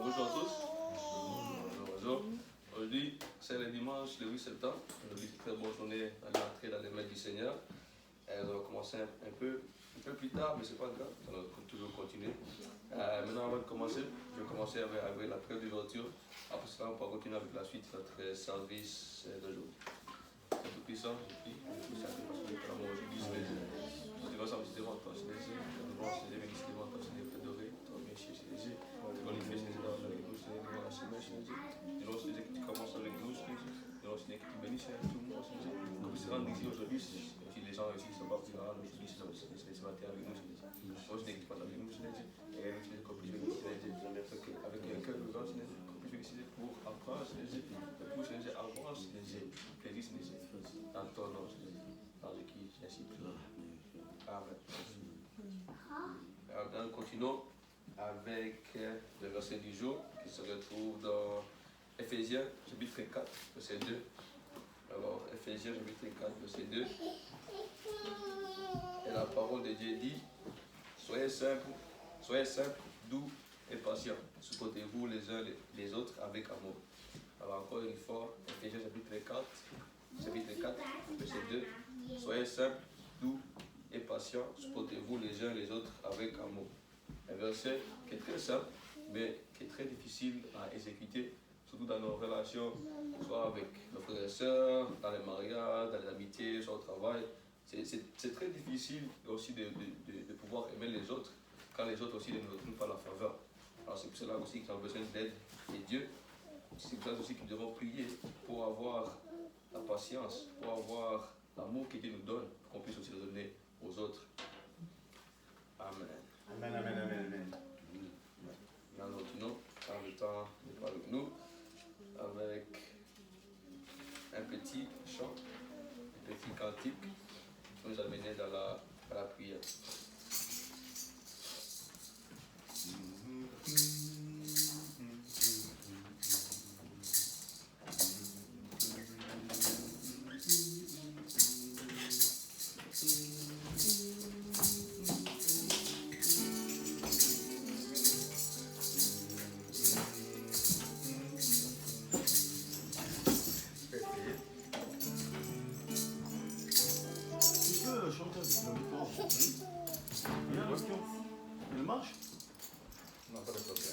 Bonjour à tous. Bonjour. Aujourd'hui, c'est le dimanche, le 8 septembre. Aujourd'hui, c'est une très bonne journée à l'entrée dans les mains du Seigneur. On va commencer un peu plus tard, mais c'est pas grave. On va toujours continuer. Maintenant, avant de commencer, je vais commencer avec la prière d'ouverture. Après cela, on va continuer avec la suite de notre service d'aujourd'hui. Tout-Puissant, je prie, tout ça, parce que nous avons aujourd'hui, nous devons s'en visiter devant toi, Seigneur. Nous devons se bénir devant toi, Seigneur, t'adorer, toi, bien cher, Seigneur. Glorifier, Seigneur, avec nous, Seigneur, devant la semaine, Seigneur. Nous devons, Seigneur, que tu commences avec nous, Seigneur. Nous devons, Seigneur, que tu bénisses, Seigneur, tout le monde, Seigneur. Comme tu se rends ici aujourd'hui, si les gens ici sont pas venus aujourd'hui, Seigneur, ce matin avec nous, Seigneur. Nous devons, Seigneur, que tu passes avec nous, Seigneur. Et nous, Seigneur, qu'on puisse bénir, Seigneur, avec un cœur ouvert, Seigneur, qu'on puisse bénir, Seigneur, pour apprendre, Seigneur, pour, Seigneur, avoir, Seigneur, plaisir, Seigneur, dans ton nom, Seigneur, dans le qui ainsi prie. Amen. Alors, continuons avec le verset du jour qui se retrouve dans Ephésiens chapitre 4, verset 2. Alors, Ephésiens chapitre 4, verset 2. Et la parole de Dieu dit: soyez simples, doux et patients. Supportez-vous les uns les autres avec amour. Alors, encore une fois, Ephésiens chapitre 4, verset 2. Soyez simples, doux et patients. Supportez-vous les uns les autres avec amour. Un verset qui est très simple, mais qui est très difficile à exécuter, surtout dans nos relations, soit avec nos frères et sœurs, dans les mariages, dans les amitiés, soit au travail. C'est très difficile aussi de pouvoir aimer les autres, quand les autres aussi ne nous retrouvent pas la faveur. Alors c'est pour cela aussi que nous avons besoin d'aide de Dieu. C'est pour cela aussi que nous devons prier pour avoir la patience, pour avoir l'amour que Dieu nous donne, pour qu'on puisse aussi le donner aux autres. Amen. Amen, amen, amen, amen. Maintenant, nous continuons, quand le temps n'est pas avec nous, avec un petit chant, un petit cantique pour nous amener dans la prière. Il marche? Non, pas de problème.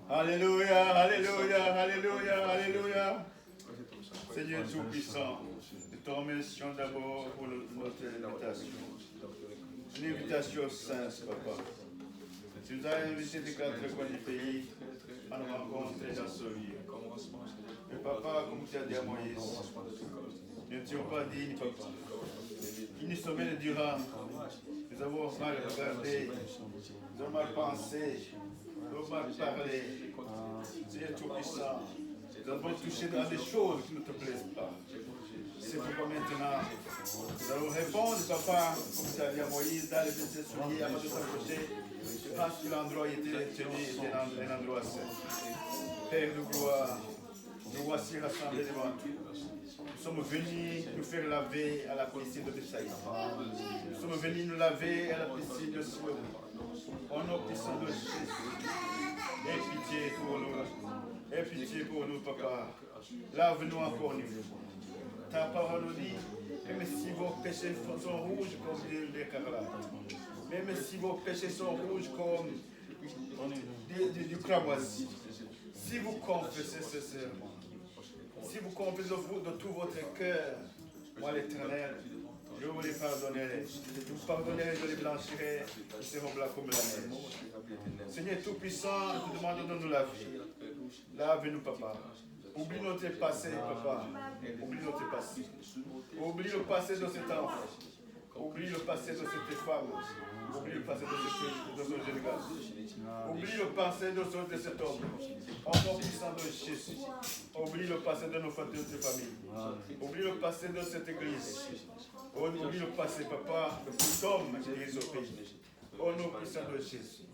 Alléluia, alléluia, alléluia, alléluia. Seigneur Tout-Puissant, nous te remercions d'abord pour notre invitation. Une invitation sainte, Papa. Tu nous as invités des quatre coins du pays à nous rencontrer dans ce lieu. Mais Papa, comme tu as dit à Moïse, nous ne t'y pas dit, Papa. Il nous sommet durant. Nous avons mal regardé, nous avons mal pensé, nous avons mal parlé. Seigneur Tout-Puissant, nous avons touché dans des choses qui ne te plaisent pas. C'est pourquoi maintenant, nous allons répondre, Papa, comme tu as dit à Moïse, dans les souliers avant de s'approcher, parce que l'endroit était tenu, était un endroit saint. Père de gloire, nous voici rassemblés devant toi. Nous sommes venus nous faire laver à la piscine de Bethsaïda. Nous sommes venus nous laver à la piscine de Siloé. Au nom puissant de Jésus. Aie pitié pour nous. Aie pitié pour nous, Papa. Lave-nous encore nous. Ta parole nous dit, même si vos péchés sont rouges comme l'écarlate, même si vos péchés sont rouges comme du cramoisi, si vous confessez sincèrement, si vous confessez de tout votre cœur, moi l'Éternel, je vous les pardonnerai. Je vous pardonnerai, je les blanchirai, ils seront blancs comme la neige. Seigneur Tout-Puissant, nous te demandons de nous laver. Lave-nous, Papa. Oublie notre passé, Papa. Oublie notre passé. Oublie le passé de cet enfant. Oublie le passé de cette femme. Oublie le passé de ce jeune gars. Oublie le passé de cet homme. Au nom puissant de Jésus. Oublie le passé de nos familles. Oublie le passé de cette église. Oublie le passé, Papa, de tout homme qui est au pays. Au nom puissant de Jésus.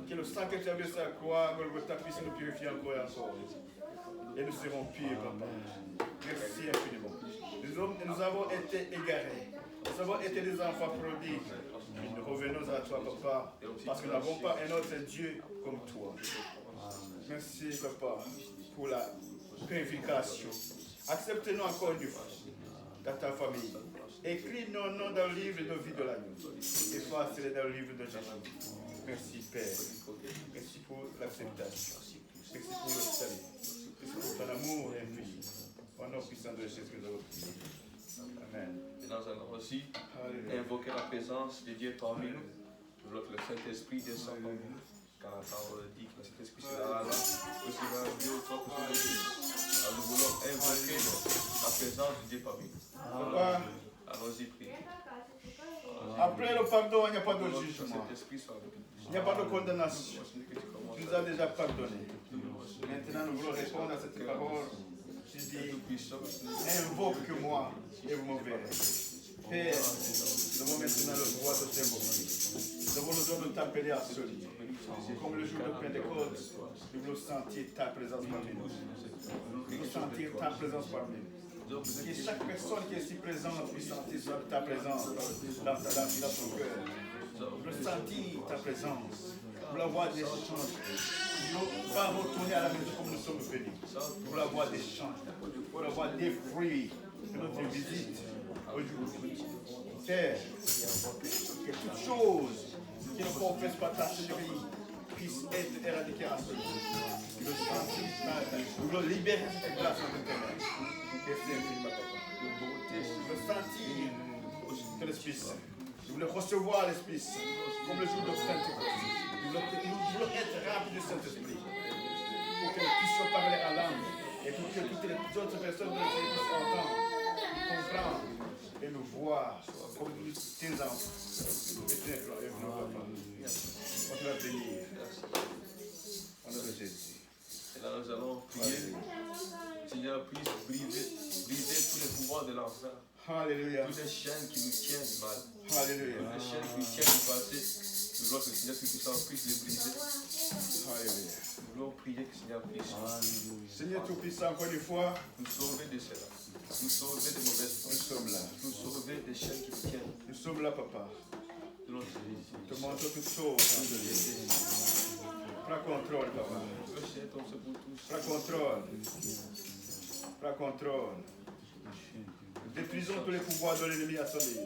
Que le sang que tu as versé à la croix, Golgotha puisse nous purifier encore et encore. Et nous serons purs, Papa. Merci infiniment. Nous avons été égarés. Nous avons été des enfants prodigues. Nous revenons à toi, Papa, parce que nous n'avons pas un autre Dieu comme toi. Merci, Papa, pour la purification. Accepte-nous encore une fois dans ta famille. Écris nos noms dans le livre de vie de l'agneau. Efface-les dans le livre de Jésus. Merci, Père. Merci pour l'acceptation. Merci pour le salut. Merci pour ton amour infini. Au nom puissant de Jésus que nous avons prié. Amen. Et nous allons aussi invoquer la présence de Dieu parmi nous. Nous voulons que le Saint-Esprit descende parmi nous. Car la parole dit que le Saint-Esprit sera là, que sera Dieu au top de Jésus. Alors nous voulons invoquer la présence de Dieu parmi nous. Papa, allons-y prier. Après le pardon, il n'y a pas de jugement. Saint-Esprit soit avec nous. Il n'y a pas de condamnation. Tu nous as déjà pardonné. Maintenant, nous voulons répondre à cette parole. Tu dis, invoque-moi et vous me verrez. Père, nous avons maintenant le droit de t'invoquer. Nous avons le droit de t'appeler à celui. Comme le jour de Pentecôte, nous voulons sentir ta présence parmi nous. Nous voulons sentir ta présence parmi nous. Que chaque personne qui est ici présente puisse sentir ta présence dans son cœur. Nous voulons sentir ta présence. Nous voulons avoir des échanges. Nous ne voulons pas retourner à la maison comme nous sommes venus. Nous voulons avoir des échanges. Nous voulons avoir des fruits de notre visite aujourd'hui. Père, que toutes choses qui ne confessent pas ta Seigneurie puissent être éradiquées à ce jour. Nous voulons libérer cette grâce en éternel. Merci infiniment, Papa. Nous voulons sentir que l'Esprit Saint. Nous voulons recevoir l'Esprit Saint comme le jour de Pentecôte. Nous voulons être du Saint-Esprit. Pour que nous puissions parler en langue. Et pour que toutes les autres personnes puissent entendre, comprendre et nous voir comme tes enfants. Et nous papa. On te va bénir. Au nom de Jésus. Et là, nous allons prier. Seigneur, puisse briser tous les pouvoirs de l'enfer. Alléluia. Toutes les chaînes qui nous tiennent du mal. Alléluia. Toutes les chaînes qui nous tiennent du passé. Nous voulons que le Seigneur Tout-Puissant puisse les briser. Alléluia. Nous voulons prier que le Seigneur puisse. Seigneur Tout-Puissant, encore une fois, nous sauver de cela. Nous sauver des mauvaises nous pensées. sommes là. Nous sauver des chaînes qui nous tiennent. Nous sommes là, papa. Nous voulons te Te montre toutes choses. Prends contrôle, papa. Prends contrôle. Prends contrôle. Nous détruisons tous les pouvoirs de l'ennemi assommé.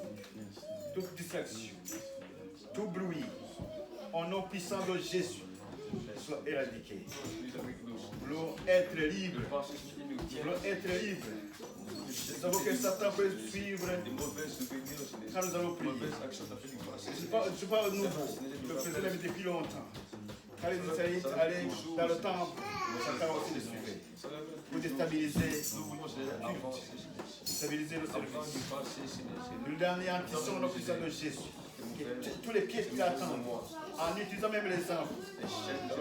Toute distraction, tout bruit, au nom puissant de Jésus, soit éradiqué. Nous voulons être libres. Nous voulons être libres. Nous savons que Satan peut suivre quand nous allons prier. Ce n'est pas nouveau. Je le faisais même depuis longtemps. Quand les Israélites allaient dans le temple, Satan aussi les suivait. Pour déstabiliser le service. Nous anéantissons nos puissants de Jésus. Tous les pièges qui l'attendent, en utilisant même les enfants,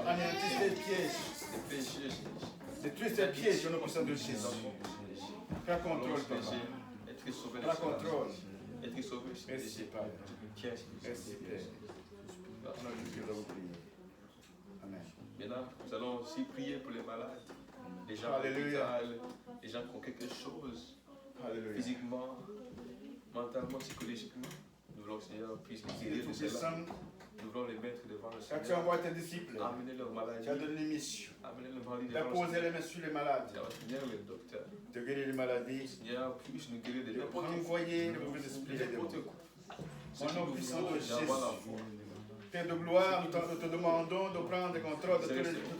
anéantissent les pièges. Détruisent ces pièges de nos puissants de Jésus. Prends contrôle, papa. Prends contrôle. Merci, Père. Merci, Père. On a dit que nous avons prié. Amen. Maintenant, nous allons aussi prier pour les malades, les gens Alléluia. les gens qui ont quelque chose, Alléluia. physiquement, mentalement, psychologiquement. Nous voulons que le Seigneur puisse les guérir de cela. Nous voulons les mettre devant le Quand tu Seigneur. envoies tes disciples, Amener leur maladie. tu as donné une mission. Amener leur maladie Tu as devant le posé les mains sur les malades. Seigneur, le docteur. De guérir les maladies. Seigneur, puisse nous guérir de De n'importe quoi. renvoyer les mauvais esprits. Les démons. Ce Au qui nom nous puissant faut de d'avoir la Jésus. foi. Père de gloire, nous te demandons de prendre le contrôle de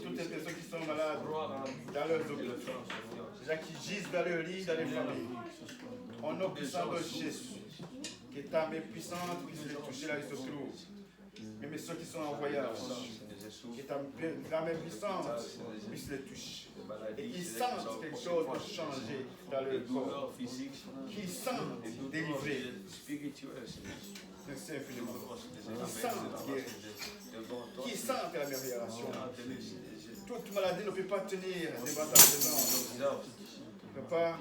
toutes les personnes qui sont malades dans leurs hôpitaux. Les gens qui gisent dans leur lit, dans les familles. Au nom puissant de Jésus. Que ta main puissante puisse les toucher là où ils se trouvent. Même ceux qui sont en voyage. Que ta main puissante puisse les toucher. Et qu'ils sentent quelque chose de changer dans leur corps. Qu'ils sentent délivrés. Merci infiniment. Qui sentent guéris. Qui sentent l'amélioration. Toute maladie ne peut pas tenir devant ta présence. Papa,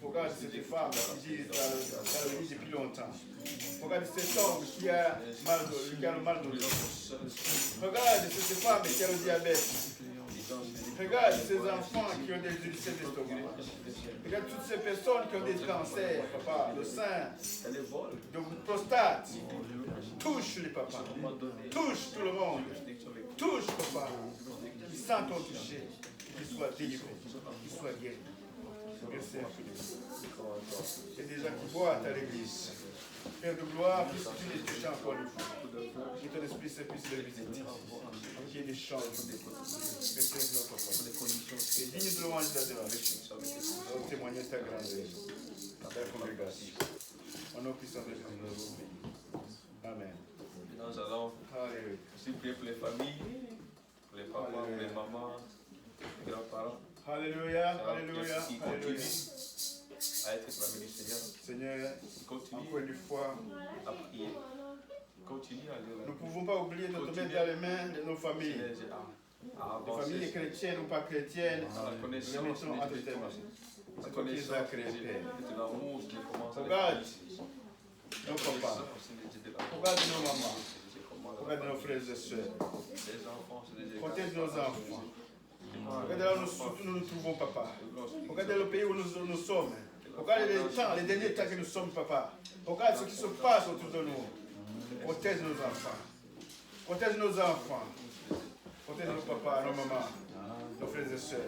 regarde cette femme qui vit dans le lit depuis longtemps. Regarde cet homme qui a le mal de dos. Regarde cette femme qui a le diabète. Regarde ces enfants qui ont des ulcères d'estomac. Regarde toutes ces personnes qui ont des cancers, papa, de sein, de prostate. Touche les papas. Touche tout le monde. Touche, papa. Qu'ils sentent ton toucher. Qu'ils soient délivrés. Qu'ils soient guéris. Merci infiniment. Il y a des gens qui boivent à l'église. Père de gloire, puisque tu les touches encore une fois. Que ton esprit se puisse les visiter. Qu'il y ait des changements. Merci infiniment, papa. Et digne de louange d'adoration. Nous témoigner ta grandeur. Dans la congrégation. Au nom puissant de Jésus. Amen. Nous allons aussi prier pour les familles, pour les papas, pour les mamans, les grands-parents. Alléluia, alléluia, Qui alléluia. continuent à être clamés du Seigneur. Seigneur, Continue encore une fois, à prier. Continue à lire la nous ne pouvons pas oublier de te mettre dans les mains de nos familles. Les familles chrétiennes ou pas chrétiennes, nous les mettons à tes mains. C'est toi qui les as créées, Père. Regarde nos papas, regarde nos mamans, regarde nos frères et sœurs, protège nos enfants. Regardez là où nous nous trouvons, papa. Regardez le pays où nous sommes. Regardez les derniers temps que nous sommes, papa. Regarde ce qui se passe autour de nous. Protège nos enfants. Protège nos enfants. Protège nos papas, nos mamans, nos frères et sœurs.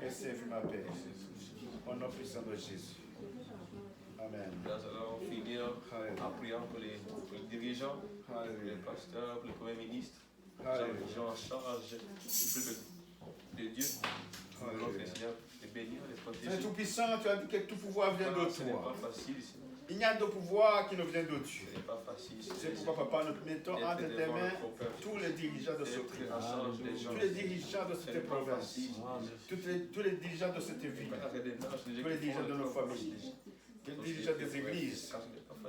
Merci infiniment, Père. Au nom puissant de Jésus. Amen. Nous allons finir en priant pour les dirigeants, pour les pasteurs, pour le Premier ministre, les gens en charge du peuple de Dieu. Nous voulons que le Seigneur les bénisse, les protéger. C'est tout puissant, tu as dit que tout pouvoir vient de Ce n'est toi. pas facile, Il n'y a de pouvoir qui nous vient de Dieu. Ce n'est pas facile. C'est pourquoi, papa, nous mettons entre tes mains tous les dirigeants de ce pays, tous les dirigeants de cette province, tous les dirigeants de cette ville, tous les dirigeants de nos familles, les dirigeants des églises.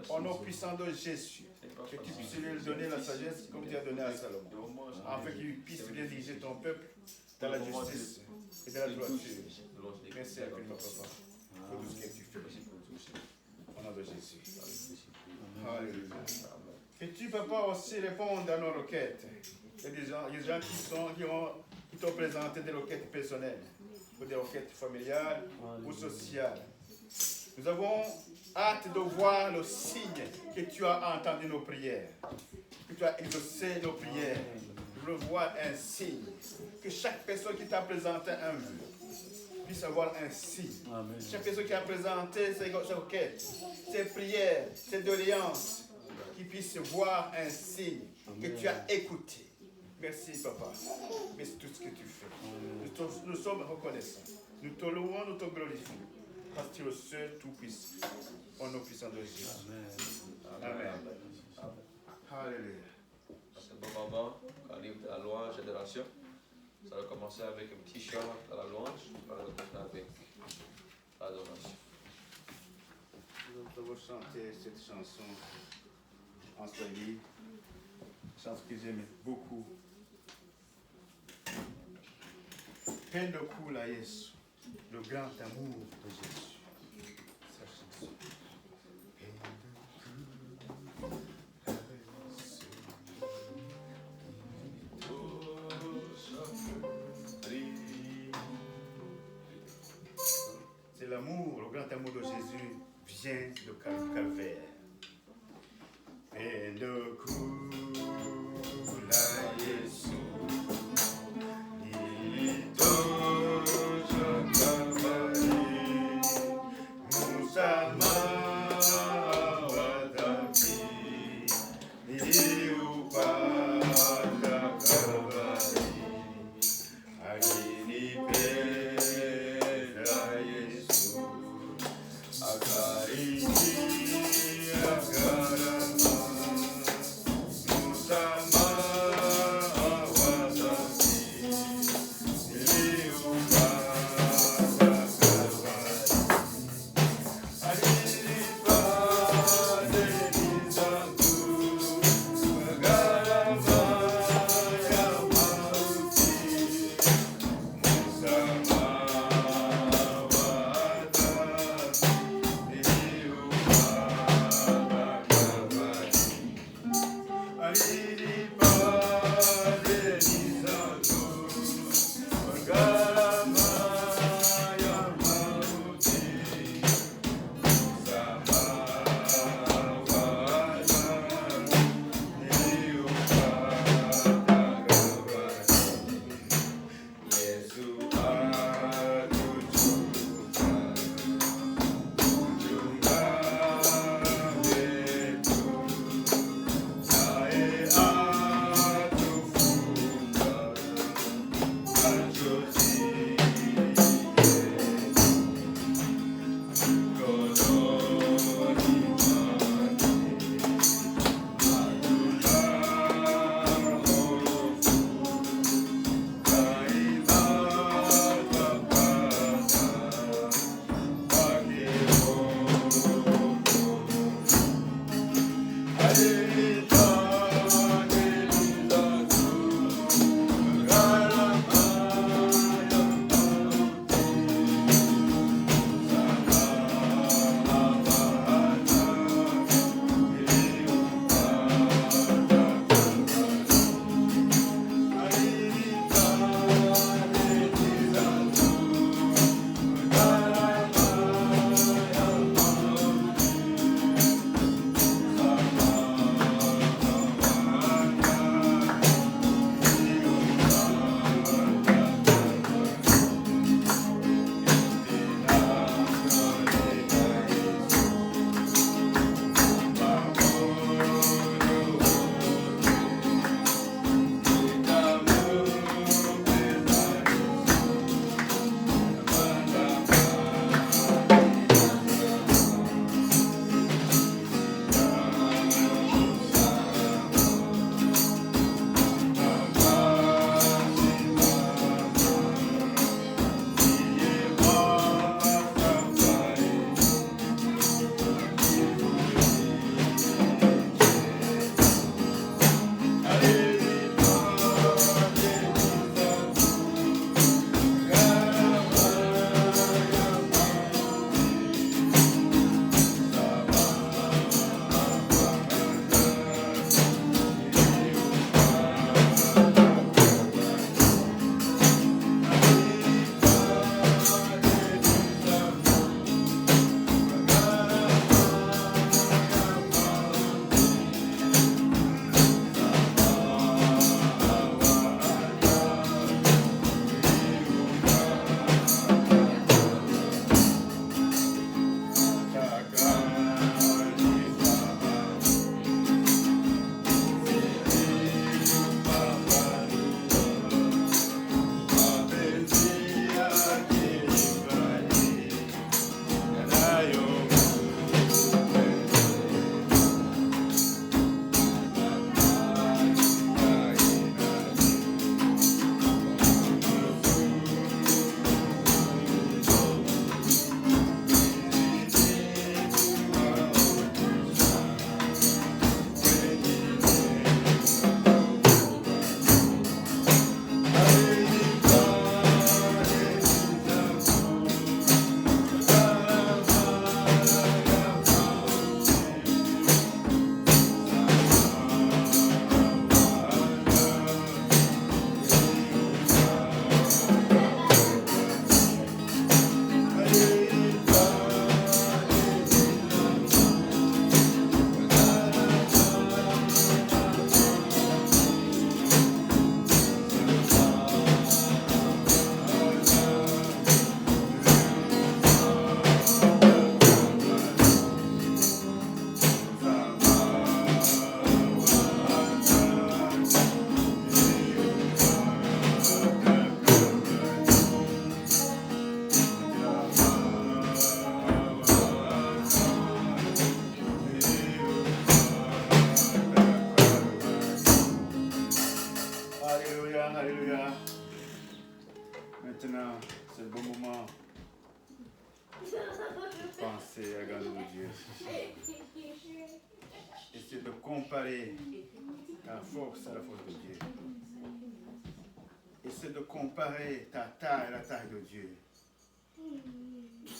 Au nom puissant de Jésus, que tu puisses lui donner la sagesse comme tu as donné à Salomon, afin qu'il puisse bien diriger ton peuple dans la justice et dans la droiture. Merci infiniment, papa, pour tout ce que tu fais. Au nom de Jésus. Alléluia. Que tu, papa, aussi répondes à nos requêtes. Il y a des gens qui t'ont présenté des requêtes personnelles, ou des requêtes familiales ou sociales. Nous avons hâte de voir le signe que tu as entendu nos prières, que tu as exaucé nos prières. Nous voulons voir un signe, que chaque personne qui t'a présenté un vœu puisse avoir un signe. Amen. Chaque personne qui a présenté ses requêtes, ses prières, ses doléances, qui puisse voir un signe. Amen. Que tu as écouté. Merci, papa. Merci tout ce que tu fais. Nous sommes reconnaissants. Nous te louons, nous te glorifions. Parce que tu es le seul tout-puissant. Au nom puissant de Jésus. Amen. Amen. Amen. Alléluia. C'est bon moment, quand livre de la louange et de l'adoration. Ça va commencer avec un petit chant dans la louange, on va le continuer avec l'adoration. Nous allons chanter cette chanson en swahili, chanson que j'aime beaucoup. Pendo kuu la Yesu, le grand amour de Jésus. Sa chanson. C'est l'amour, le grand amour de Jésus vient de Calvaire. Pendo kuu la Yesu. Maintenant, c'est le bon moment de penser à la grandeur de Dieu. Essayer de comparer ta force à la force de Dieu. Essayer de comparer ta taille à la taille de Dieu.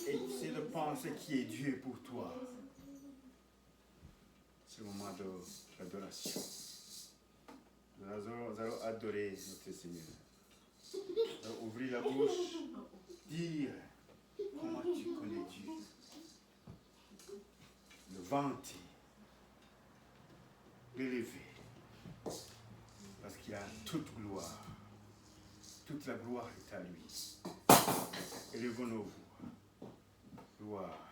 Et essayer de penser qui est Dieu pour toi. C'est le moment d'adoration. Nous allons adorer notre Seigneur. Nous allons ouvrir la bouche, dire comment tu connais Dieu. Le vanter, l'élever. Parce qu'il a toute gloire. Toute la gloire est à lui. Élevons nos voix. Gloire.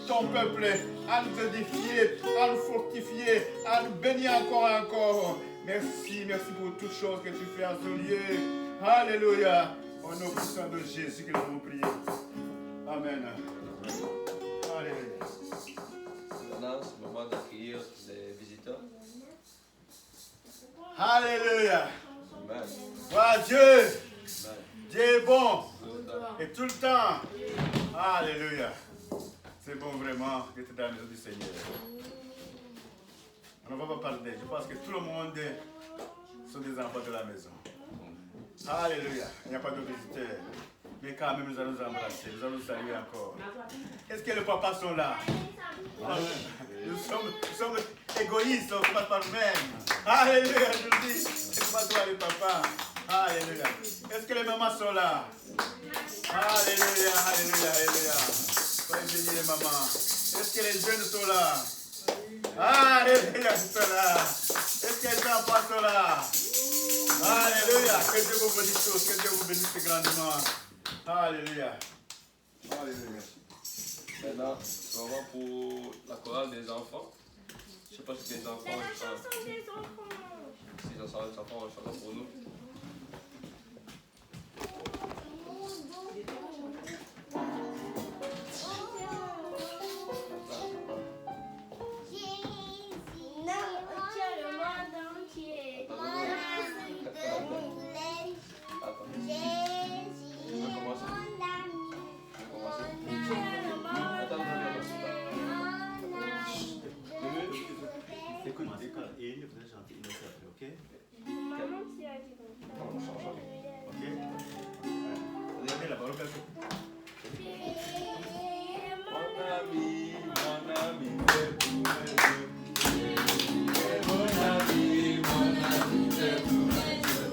Ton peuple, à nous édifier, à nous fortifier, à nous bénir encore. Merci pour toutes choses que tu fais en ce lieu. Alléluia. Au nom puissant de Jésus que nous avons prié. Amen. Alléluia. Maintenant, c'est le moment d'accueillir les visiteurs. Alléluia. Amen. Gloire à Dieu. Amen. Dieu est bon. Et tout le temps. Alléluia. C'est bon vraiment d'être dans la maison du Seigneur. On ne va pas parler. Je pense que tout le monde sont des enfants de la maison. Alléluia. Il n'y a pas de visiteurs. Mais quand même, nous allons nous embrasser, nous allons nous saluer encore. Est-ce que les papas sont là? Nous sommes égoïstes, on ne commence par nous-mêmes. Alléluia, je le dis. C'est pas toi les papas. Alléluia. Est-ce que les mamans sont là? Alléluia, alléluia, alléluia. Soyez bénis les mamans. Est-ce que les jeunes sont là? Alléluia, ils sont là. Est-ce que les enfants sont là? Alléluia. Que Dieu vous bénisse tous, que Dieu vous bénisse grandement. Alléluia. Alléluia. Maintenant, on va pour la chorale des enfants. Je ne sais pas si les enfants. C'est la chanson des enfants. Si les enfants vont chanter pour nous. Et vous allez chanter une autre après, ok? Maman qui a dit donc. Ok? Regardez là-bas, regardez. Mon ami, c'est tout mes jours. Mon ami, c'est tout mes jours.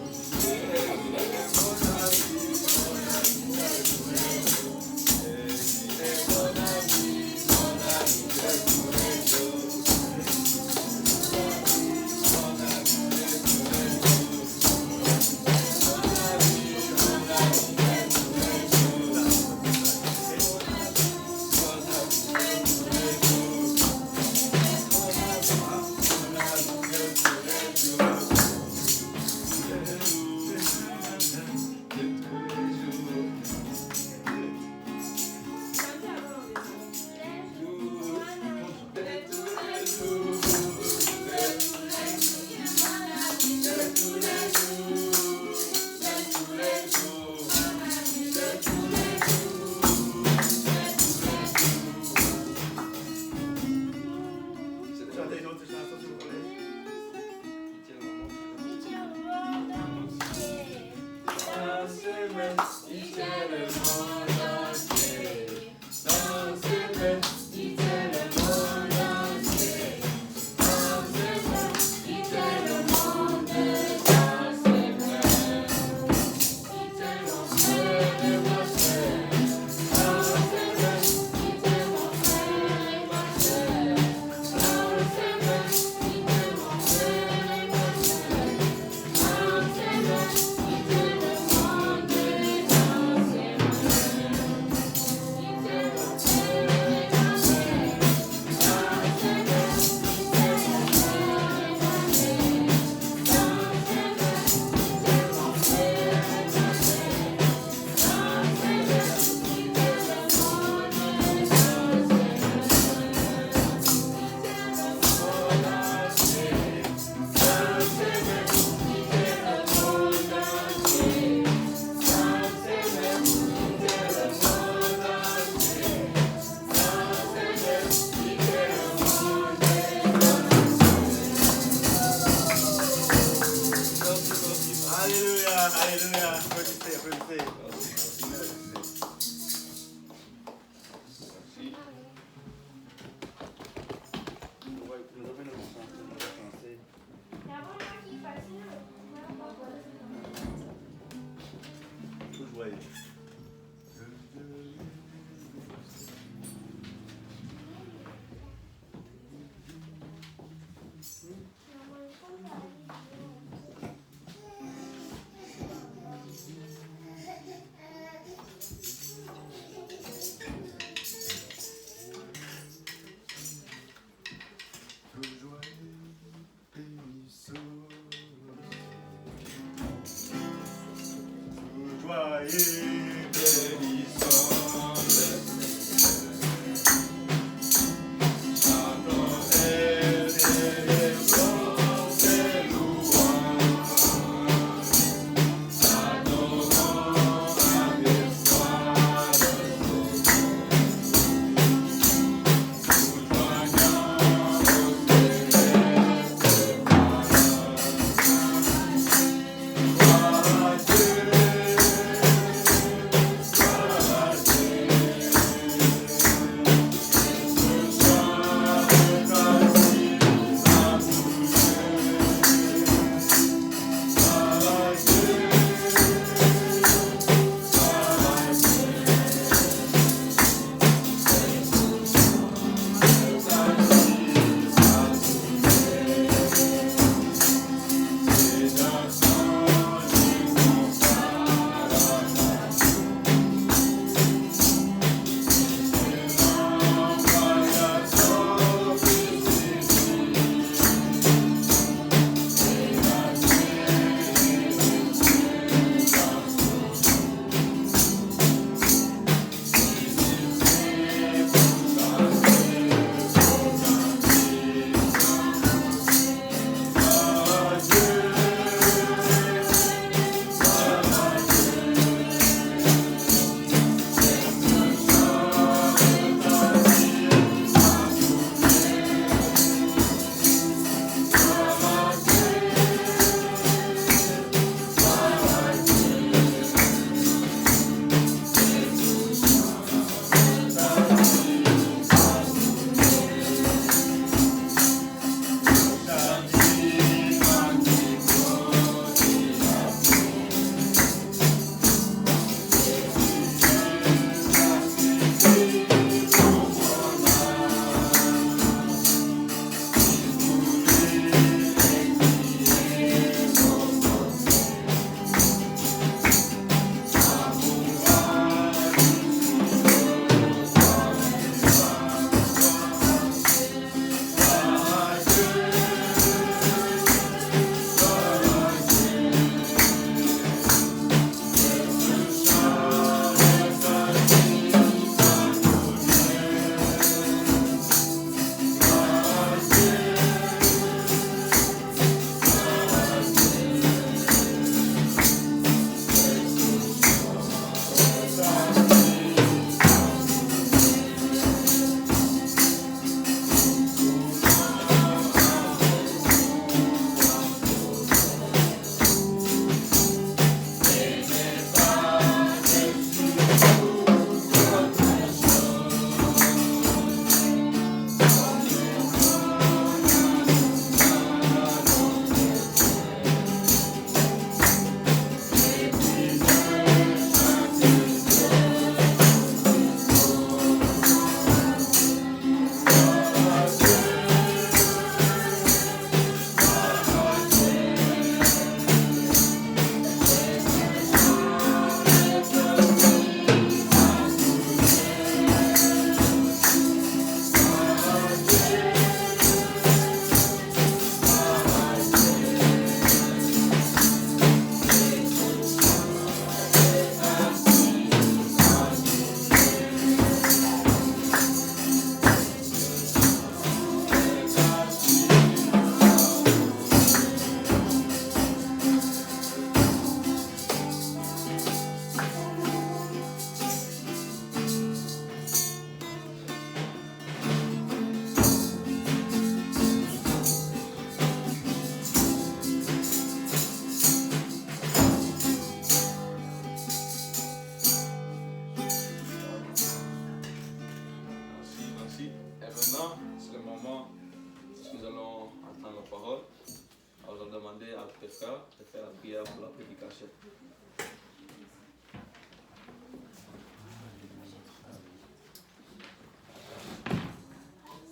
frères et faire la prière pour la prédication.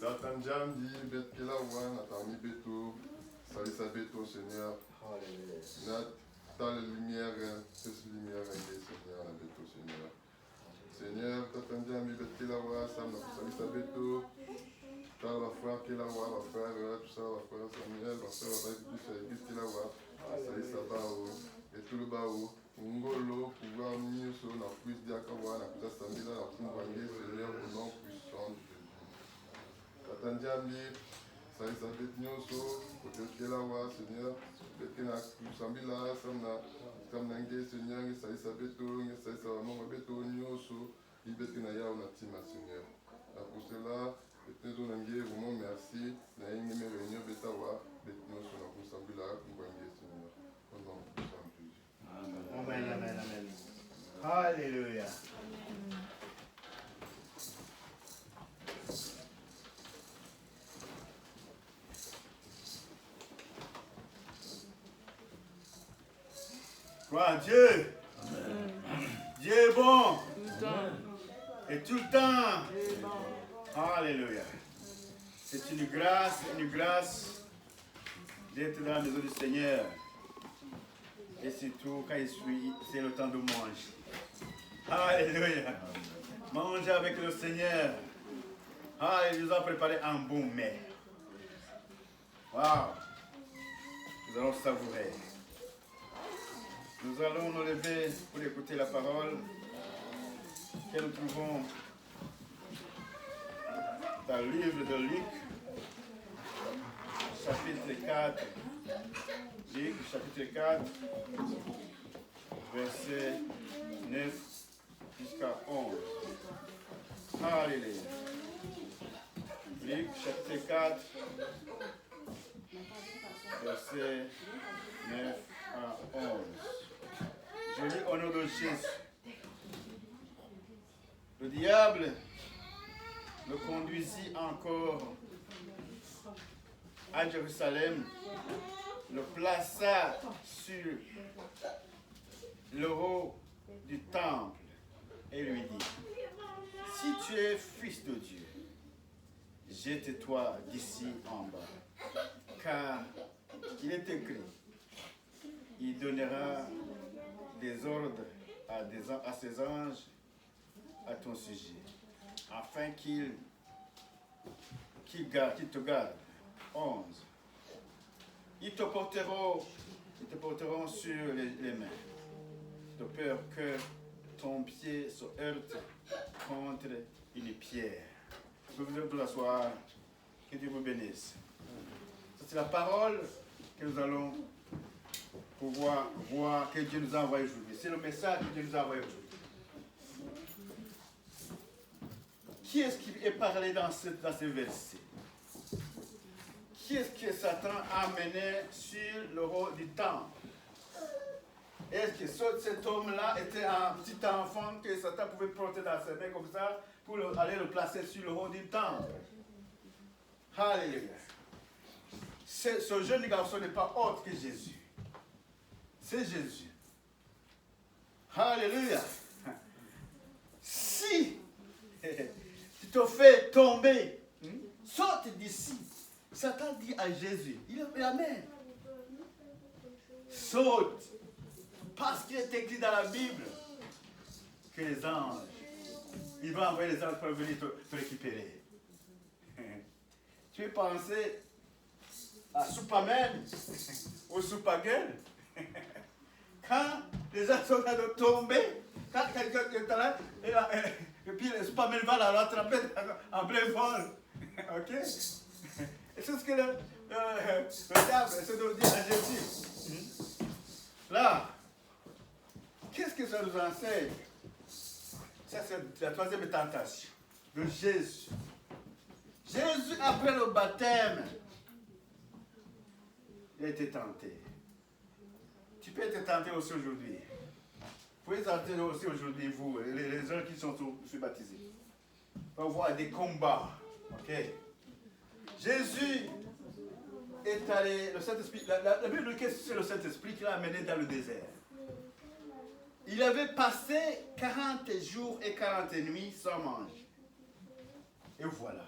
Tatanjam dit bet kila wan atami beto salisa beto Seigneur. Nat ta lumière cette lumière Seigneur la beto Seigneur. Seigneur Tatanjam dit bet kila wan sam salisa beto ta la frère kila wan la frère tout ça la frère Samuel la frère la frère bet kila wan salisa bao et tout le bao ngolo pouvoir mieux na puisse diakawa na puisse samila na kumwange Seigneur au nom puissant de Jésus. Katanjambi, salisa bet nyonso, kotekela wa Seigneur, betena kusambila samna nge Seigneur, nge salisa beto, nge salisa wanongo beto nyonso, libetena yao na tima Seigneur. Pour cela, betezo nange vraiment merci, na yenge me réunion betawa, bet nyonso na kusambila kumbange Seigneur. Au nom de Jésus. Amen, amen, amen. Alléluia. Gloire à Dieu. Dieu est bon. Et tout le temps. Alléluia. C'est une grâce d'être dans la maison du Seigneur. Et surtout quand c'est le temps de manger. Alléluia. Manger avec le Seigneur. Il nous a préparé un bon mets. Waouh. Nous allons savourer. Nous allons nous lever pour écouter la parole que nous trouvons dans le livre de Luc, chapitre 4. Luc, chapitre 4, verset 9 jusqu'à 11. Alléluia. Luc, chapitre 4, verset 9 à 11. Je lis au nom de Jésus. Le diable le conduisit encore à Jérusalem, le plaça sur le haut du temple et lui dit: si tu es fils de Dieu, jette-toi d'ici en bas, car il est écrit, il donnera des ordres à ses anges à ton sujet, afin qu'ils te gardent. 11. Ils te porteront sur les mains, de peur que ton pied se heurte contre une pierre. Vous pouvez vous asseoir. Que Dieu vous bénisse. C'est la parole que nous allons pouvoir voir que Dieu nous a envoyé aujourd'hui. C'est le message que Dieu nous a envoyé aujourd'hui. Qui est-ce qui est parlé dans ce verset? Qui est-ce que Satan a amené sur le haut du temple? Est-ce que cet homme-là était un petit enfant que Satan pouvait porter dans ses mains comme ça pour aller le placer sur le haut du temple? Alléluia. Ce jeune garçon n'est pas autre que Jésus. C'est Jésus. Alléluia. Si tu te fais tomber, saute d'ici. Satan dit à Jésus, il amène. Saute. Parce qu'il est écrit dans la Bible que les anges, il va envoyer les anges pour venir te récupérer. Tu peux penser à Superman ou Supergirl. Quand les gens sont en train de tomber, quand quelqu'un est là, et puis le Superman va la rattraper en plein vol. Ok? Et c'est ce que le diable essaie de dire à Jésus. Là, qu'est-ce que ça nous enseigne? Ça, c'est la troisième tentation de Jésus. Jésus, après le baptême, il a été tenté. Tu peux être tenté aussi aujourd'hui. Vous pouvez être tenté aussi aujourd'hui, vous, les gens qui sont baptisés. On va voir des combats. Ok? Jésus est allé, le Saint-Esprit, la Bible dit que c'est le Saint-Esprit qui l'a amené dans le désert. Il avait passé 40 jours et 40 nuits sans manger. Et voilà,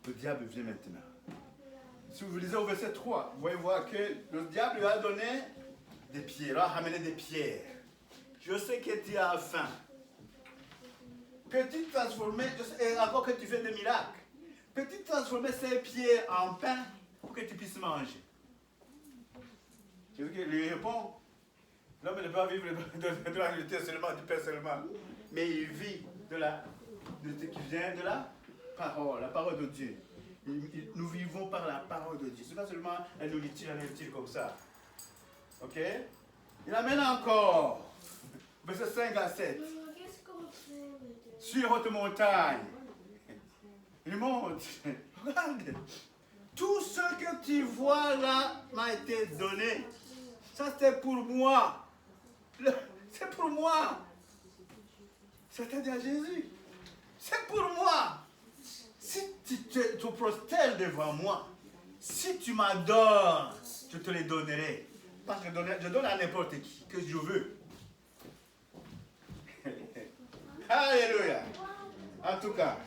le diable vient maintenant. Si vous lisez au verset 3, vous voyez voir que le diable lui a donné des pierres, il a ramené des pierres. Je sais que tu as faim. Peux-tu transformer, et encore que tu fais des miracles, peux-tu transformer ces pierres en pain pour que tu puisses manger? Jésus lui répond, l'homme ne peut pas vivre de la nourriture seulement, du pain seulement, mais il vit de ce qui vient de la parole de Dieu. Nous vivons par la parole de Dieu. Ce n'est pas seulement la nourriture comme ça. Ok? Il amène encore, verset 5 à 7. Sur les hautes montagnes, il monte. Regarde. Tout ce que tu vois là m'a été donné. Ça c'est pour moi. C'est pour moi. C'est-à-dire à Jésus. C'est pour moi. Si tu te prosternes devant moi, si tu m'adores, je te les donnerai. Parce que je donne à n'importe qui que je veux. Alléluia. En tout cas,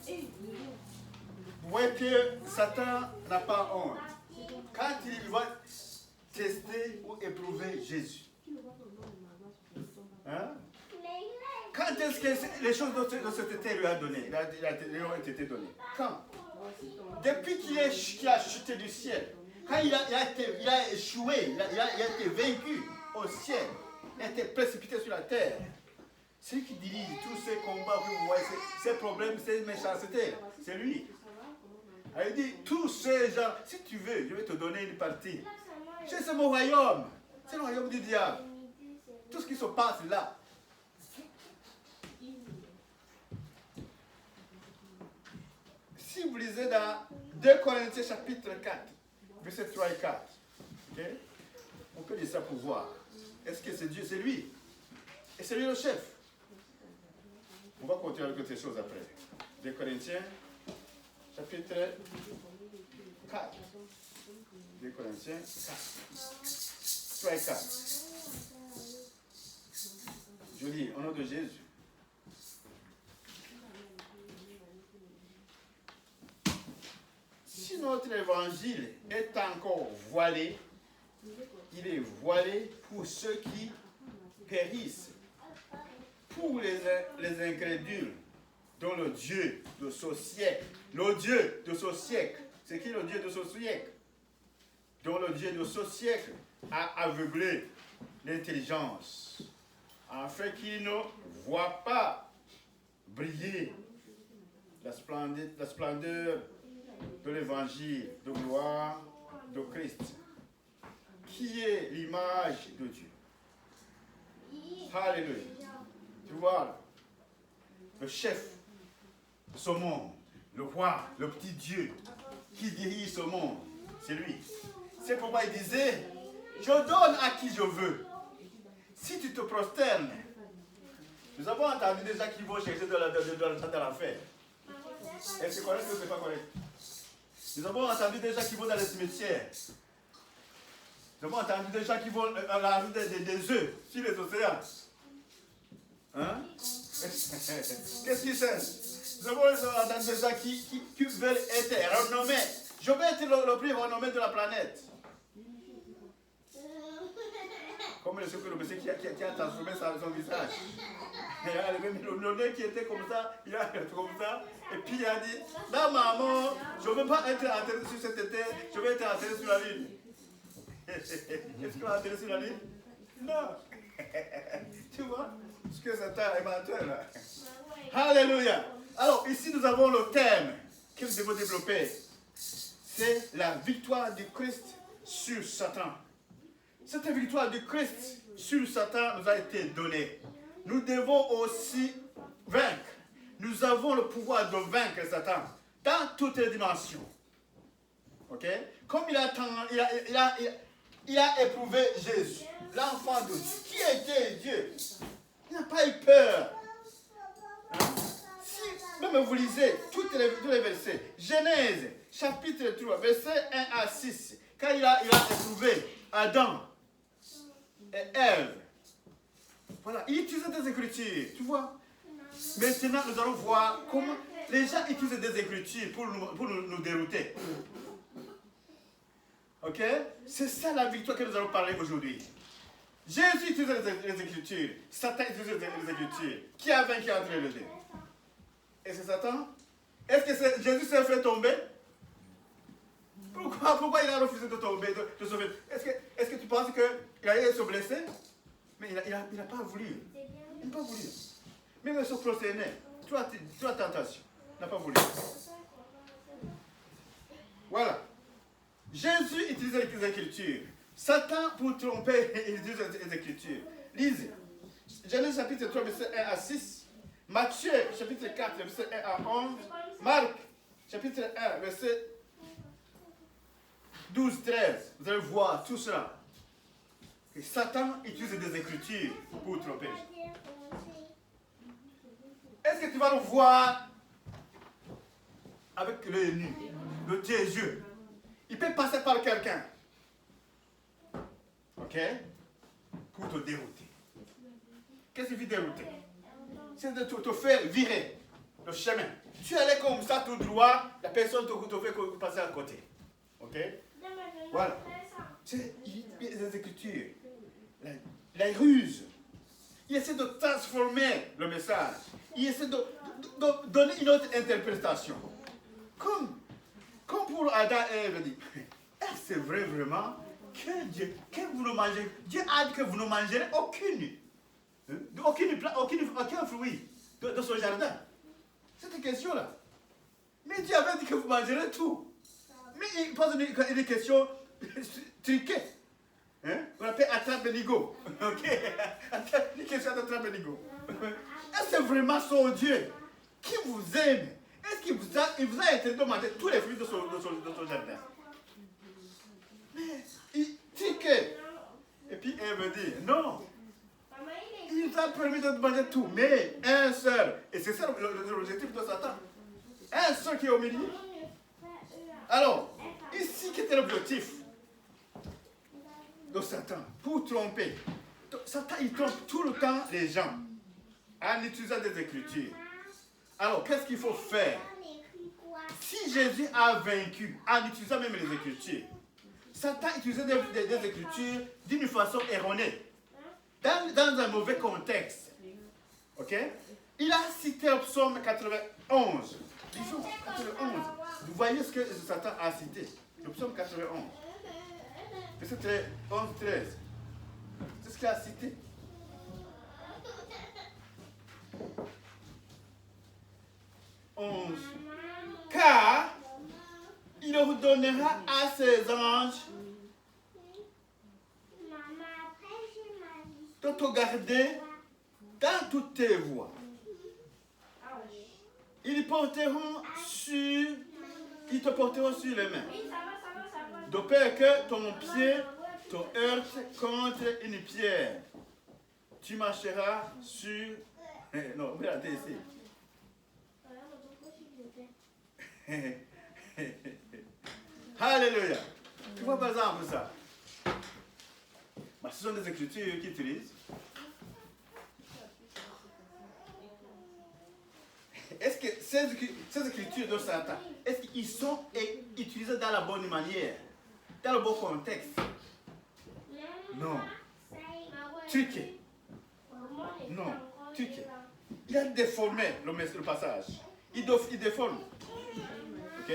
vous voyez que Satan n'a pas honte. Quand il va tester ou éprouver Jésus. Hein? Quand est-ce que les choses de cette terre lui a donné, lui ont été données? Quand? Depuis qu'il a chuté du ciel. Quand il a échoué, il a été vaincu au ciel. Il a été précipité sur la terre. Celui qui dirige tous ces combats que vous voyez, ces problèmes, ces méchancetés, c'est lui. Il dit, tous ces gens, si tu veux, je vais te donner une partie. C'est mon royaume. C'est le royaume du diable. Tout ce qui se passe là. Si vous lisez dans 2 Corinthiens chapitre 4, verset 3 et 4, okay? On peut dire ça pour voir. Est-ce que c'est Dieu, c'est lui? Et c'est lui le chef. On va continuer avec autre chose après. 2 Corinthiens chapitre 4. 2 Corinthiens 4. 3 et 4. Je lis au nom de Jésus. Si notre évangile est encore voilé, il est voilé pour ceux qui périssent, pour les incrédules, dont le Dieu de ce siècle, c'est qui le Dieu de ce siècle? Dont le Dieu de ce siècle a aveuglé l'intelligence, afin qu'ils ne voient pas briller la splendeur de l'évangile de gloire de Christ, qui est l'image de Dieu. Alléluia. Tu vois, le chef de ce monde, le roi, le petit Dieu qui dirige ce monde, c'est lui. C'est pourquoi il disait, je donne à qui je veux. Si tu te prosternes, nous avons entendu des gens qui vont chercher de l'affaire. Est-ce que c'est correct ou c'est pas correct? Nous avons entendu des gens qui vont dans les cimetières. Nous avons entendu des gens qui vont à la rue des œufs sur les océans. Hein? Qu'est-ce qui c'est? Nous avons entendu des gens qui veulent être renommés. Je veux être le plus renommé de la planète. Comme le monsieur qui a transformé son visage. Il y a le nez qui était comme ça, il a été comme ça, et puis il a dit, là maman, je ne veux pas être enterré sur cette terre, je veux être enterré sur la lune. Est-ce qu'on va enterré sur la lune? Non. Tu vois, ce que c'est un menteur là. Alléluia. Alors ici nous avons le thème que nous devons développer. C'est la victoire du Christ sur Satan. Cette victoire du Christ sur Satan nous a été donnée. Nous devons aussi vaincre. Nous avons le pouvoir de vaincre Satan dans toutes les dimensions. Ok? Comme il a éprouvé Jésus, l'enfant de Dieu, qui était Dieu. Il n'a pas eu peur. Hein? Si même vous lisez tous les versets, Genèse chapitre 3, verset 1 à 6, quand il a éprouvé Adam et Ève, voilà, il utilisait des écritures, tu vois. Maintenant, nous allons voir comment les gens utilisent des écritures pour nous dérouter. Ok? C'est ça la victoire que nous allons parler aujourd'hui. Jésus utilise les écritures. Satan utilise les écritures. Qui a vaincu entre les deux? Est-ce que Satan? Est-ce que Jésus s'est fait tomber? Pourquoi il a refusé de tomber, de sauver? Est-ce que tu penses qu'il allait se blesser? Mais il n'a pas voulu. Il n'a pas voulu. Même son procédé, toi tentation, il n'a pas voulu. Voilà. Jésus utilise les écritures. Satan, pour tromper, il utilise les écritures. Lisez. Genèse chapitre 3, verset 1 à 6. Matthieu chapitre 4, verset 1 à 11. Marc chapitre 1, verset 12, 13. Vous allez voir tout cela. Et Satan utilise des écritures pour tromper. Est-ce que tu vas le voir avec l'œil nu, de tes yeux? Il peut passer par quelqu'un. Ok? Pour te dérouter. Qu'est-ce qui veut dérouter? C'est de te faire virer le chemin. Tu allais comme ça tout droit, la personne te fait passer à côté. Ok? Voilà. C'est les écritures. La ruse. Il essaie de transformer le message. Il essaie de donner une autre interprétation. Comme pour Adam et Ève dit, est-ce vrai vraiment que Dieu, que vous ne mangez, Dieu a dit que vous ne mangerez aucun fruit de ce jardin. C'est une question-là. Mais Dieu avait dit que vous mangerez tout. Mais il pose une question triquée. Hein? On appelle attrape-nigo. Ok? Une question d'attrape-nigo. Est-ce que c'est vraiment son Dieu qui vous aime? Est-ce qu'il vous a interdit de manger tous les fruits de son jardin? Mais il triquait. Et puis elle me dit, non. Il nous a permis de manger tout, mais un seul. Et c'est ça l'objectif de Satan. Un seul qui est au milieu. Alors, ici, quel était l'objectif de Satan? Pour tromper. Satan, il trompe tout le temps les gens en utilisant des écritures. Alors, qu'est-ce qu'il faut faire? Si Jésus a vaincu en utilisant même les écritures, Satan utilisait des écritures d'une façon erronée, dans un mauvais contexte. Ok? Il a cité le psaume 91. Disons 91. Vous voyez ce que Satan a cité. Le psaume 91. Verset 11-13. C'est ce qu'il a cité. Car il ordonnera à ses anges de te garder dans toutes tes voies. Ils te porteront sur les mains, de peur que ton pied te heurte contre une pierre. Tu marcheras sur... Non, regardez ici. Alléluia. Tu vois par exemple ça. Ce sont des écritures qu'ils utilisent. Est-ce que ces écritures de Satan, est-ce qu'ils sont utilisés dans la bonne manière, dans le bon contexte? Non. Truqué. Non. Truqué. Il a déformé le passage. Il déforme. Ok?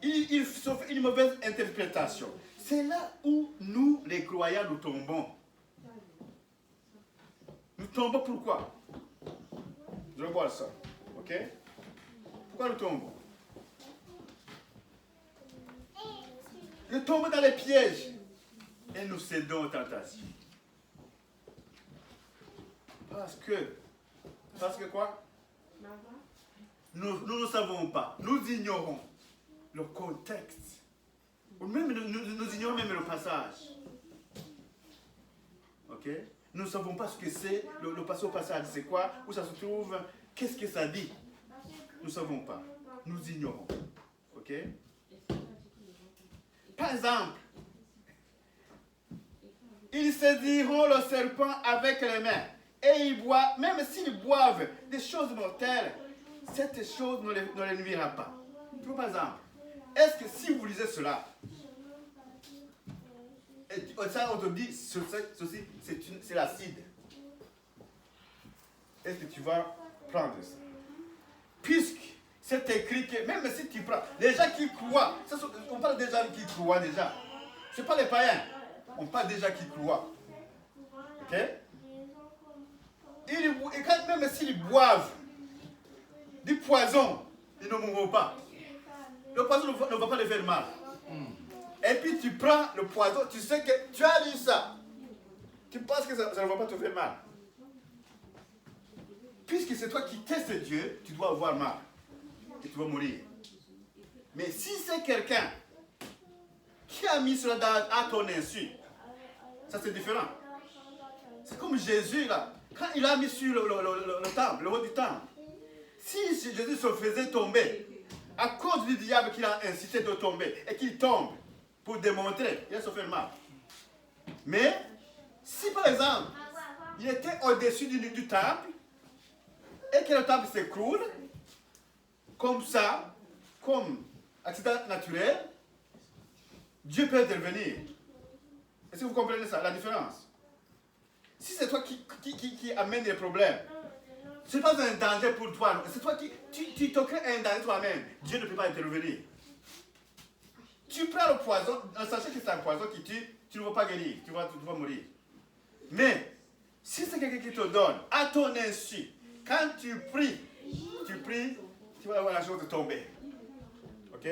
Il se fait une mauvaise interprétation. C'est là où nous, les croyants, nous tombons. Nous tombons pourquoi? Je vais voir ça. Ok? Pourquoi nous tombons? Nous tombons dans les pièges et nous cédons aux tentations. Parce que quoi? Nous ne savons pas. Nous ignorons le contexte. Ou même nous ignorons même le passage. Ok? Nous ne savons pas ce que c'est le passage. C'est quoi? Où ça se trouve? Qu'est-ce que ça dit? Nous ne savons pas. Nous ignorons. Ok? Ok? Par exemple, ils saisiront le serpent avec les mains et ils boivent, même s'ils boivent des choses mortelles, cette chose ne les nuira pas. Par exemple, est-ce que si vous lisez cela, et ça on te dit, ceci c'est l'acide, est-ce que tu vas prendre ça? Puisque c'est écrit que même si tu prends, les gens qui croient, on parle des gens qui croient déjà, ce n'est pas les païens, on parle des gens qui croient. Ok? Et quand même s'ils boivent du poison, ils ne mourront pas. Le poison ne va pas les faire mal. Et puis tu prends le poison, tu sais que tu as lu ça. Tu penses que ça ne va pas te faire mal. Puisque c'est toi qui testes Dieu, tu dois avoir mal. Et tu vas mourir. Mais si c'est quelqu'un qui a mis cela à ton insu, ça c'est différent. C'est comme Jésus là. Quand il a mis sur le temple, le haut du temple, si Jésus se faisait tomber, à cause du diable qui l'a incité de tomber, et qu'il tombe pour démontrer, il a se fait mal. Mais, si par exemple, il était au-dessus du temple, et que le temple s'écroule, comme ça, comme accident naturel, Dieu peut intervenir. Est-ce que vous comprenez ça, la différence? Si c'est toi qui amène des problèmes, ce n'est pas un danger pour toi. C'est toi tu te crées un danger toi-même. Dieu ne peut pas intervenir. Tu prends le poison, en sachant que c'est un poison qui tue, tu ne vas pas guérir, tu vas mourir. Mais, si c'est quelqu'un qui te donne, à ton insu, quand tu pries, tu vas avoir la chose de tomber. Ok?